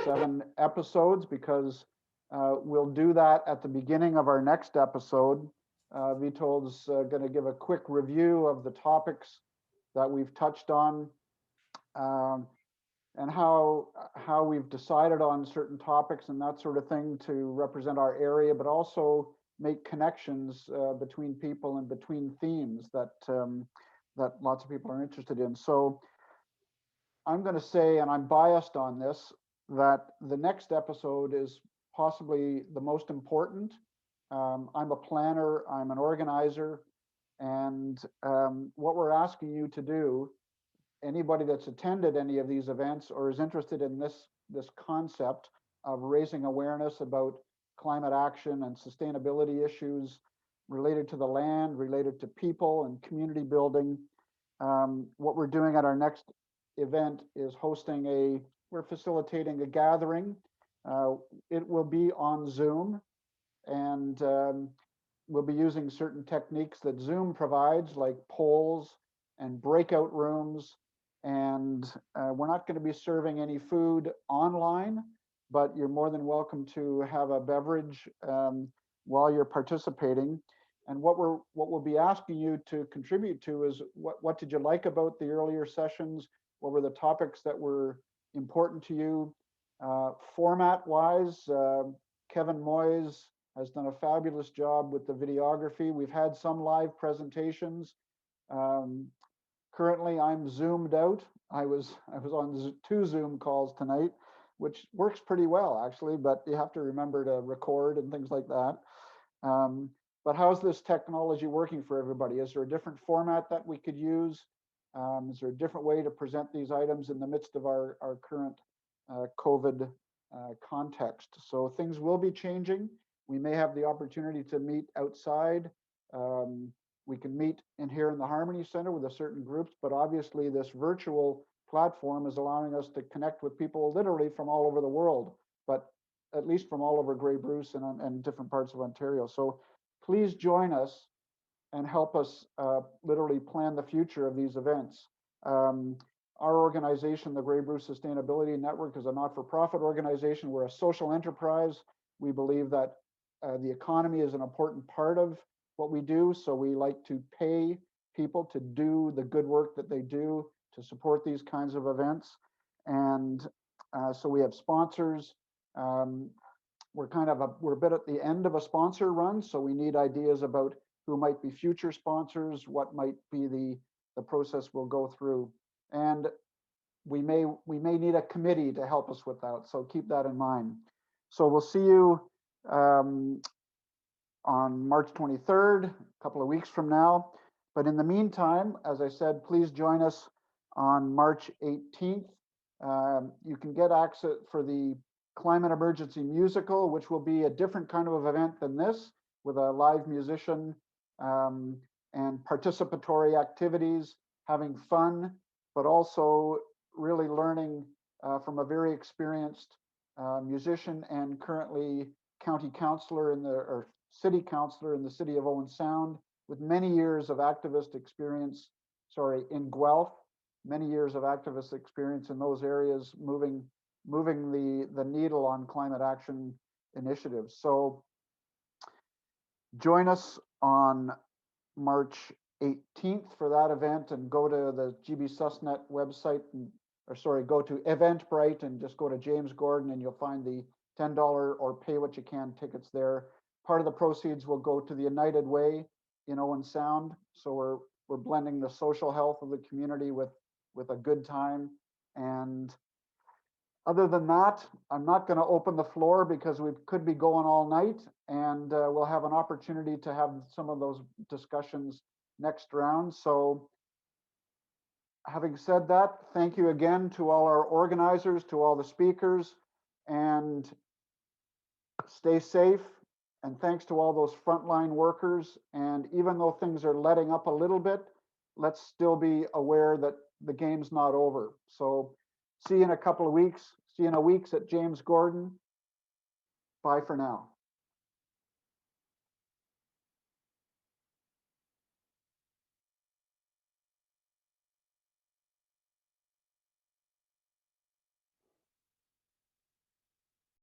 7 episodes, because we'll do that at the beginning of our next episode. Vitold's going to give a quick review of the topics that we've touched on, and how we've decided on certain topics and that sort of thing to represent our area, but also make connections between people and between themes that that lots of people are interested in. So I'm going to say, and I'm biased on this, that the next episode is possibly the most important. I'm a planner, I'm an organizer, and what we're asking you to do, anybody that's attended any of these events or is interested in this concept of raising awareness about climate action and sustainability issues related to the land, related to people and community building. What we're doing at our next event is we're facilitating a gathering. It will be on Zoom, and we'll be using certain techniques that Zoom provides, like polls and breakout rooms. And we're not going to be serving any food online, but you're more than welcome to have a beverage while you're participating. And what we'll be asking you to contribute to is what did you like about the earlier sessions? What were the topics that were important to you? Format-wise, Kevin Moyes has done a fabulous job with the videography. We've had some live presentations. Currently, I'm Zoomed out. I was on 2 Zoom calls tonight, which works pretty well actually, but you have to remember to record and things like that. But how's this technology working for everybody? Is there a different format that we could use? Is there a different way to present these items in the midst of our current COVID context? So things will be changing. We may have the opportunity to meet outside. We can meet in here in the Harmony Center with a certain groups, but obviously this virtual platform is allowing us to connect with people literally from all over the world, but at least from all over Grey Bruce and different parts of Ontario. So please join us and help us literally plan the future of these events. Our organization, the Grey Bruce Sustainability Network, is a not-for-profit organization. We're a social enterprise. We believe that the economy is an important part of what we do, so we like to pay people to do the good work that they do to support these kinds of events. And so we have sponsors. We're a bit at the end of a sponsor run, so we need ideas about who might be future sponsors, what might be the process we'll go through. And we may need a committee to help us with that, so keep that in mind. So we'll see you on March 23rd, a couple of weeks from now. But in the meantime, as I said, please join us on March 18th. You can get access for the Climate Emergency Musical, which will be a different kind of event than this, with a live musician and participatory activities, having fun, but also really learning from a very experienced musician and currently county councillor or city councillor in the city of Owen Sound, with many years of activist experience, in Guelph, many years of activist experience in those areas, moving the needle on climate action initiatives. So join us on March 18th for that event, and go to the GB Susnet website, go to Eventbrite and just go to James Gordon, and you'll find the $10 or pay what you can tickets there. Part of the proceeds will go to the United Way in Owen Sound. So we're blending the social health of the community with a good time. And other than that, I'm not going to open the floor because we could be going all night, and we'll have an opportunity to have some of those discussions next round. So having said that, thank you again to all our organizers, to all the speakers, and stay safe. And thanks to all those frontline workers. And even though things are letting up a little bit, let's still be aware that the game's not over. So see you in a couple of weeks. See you in a week at James Gordon. Bye for now.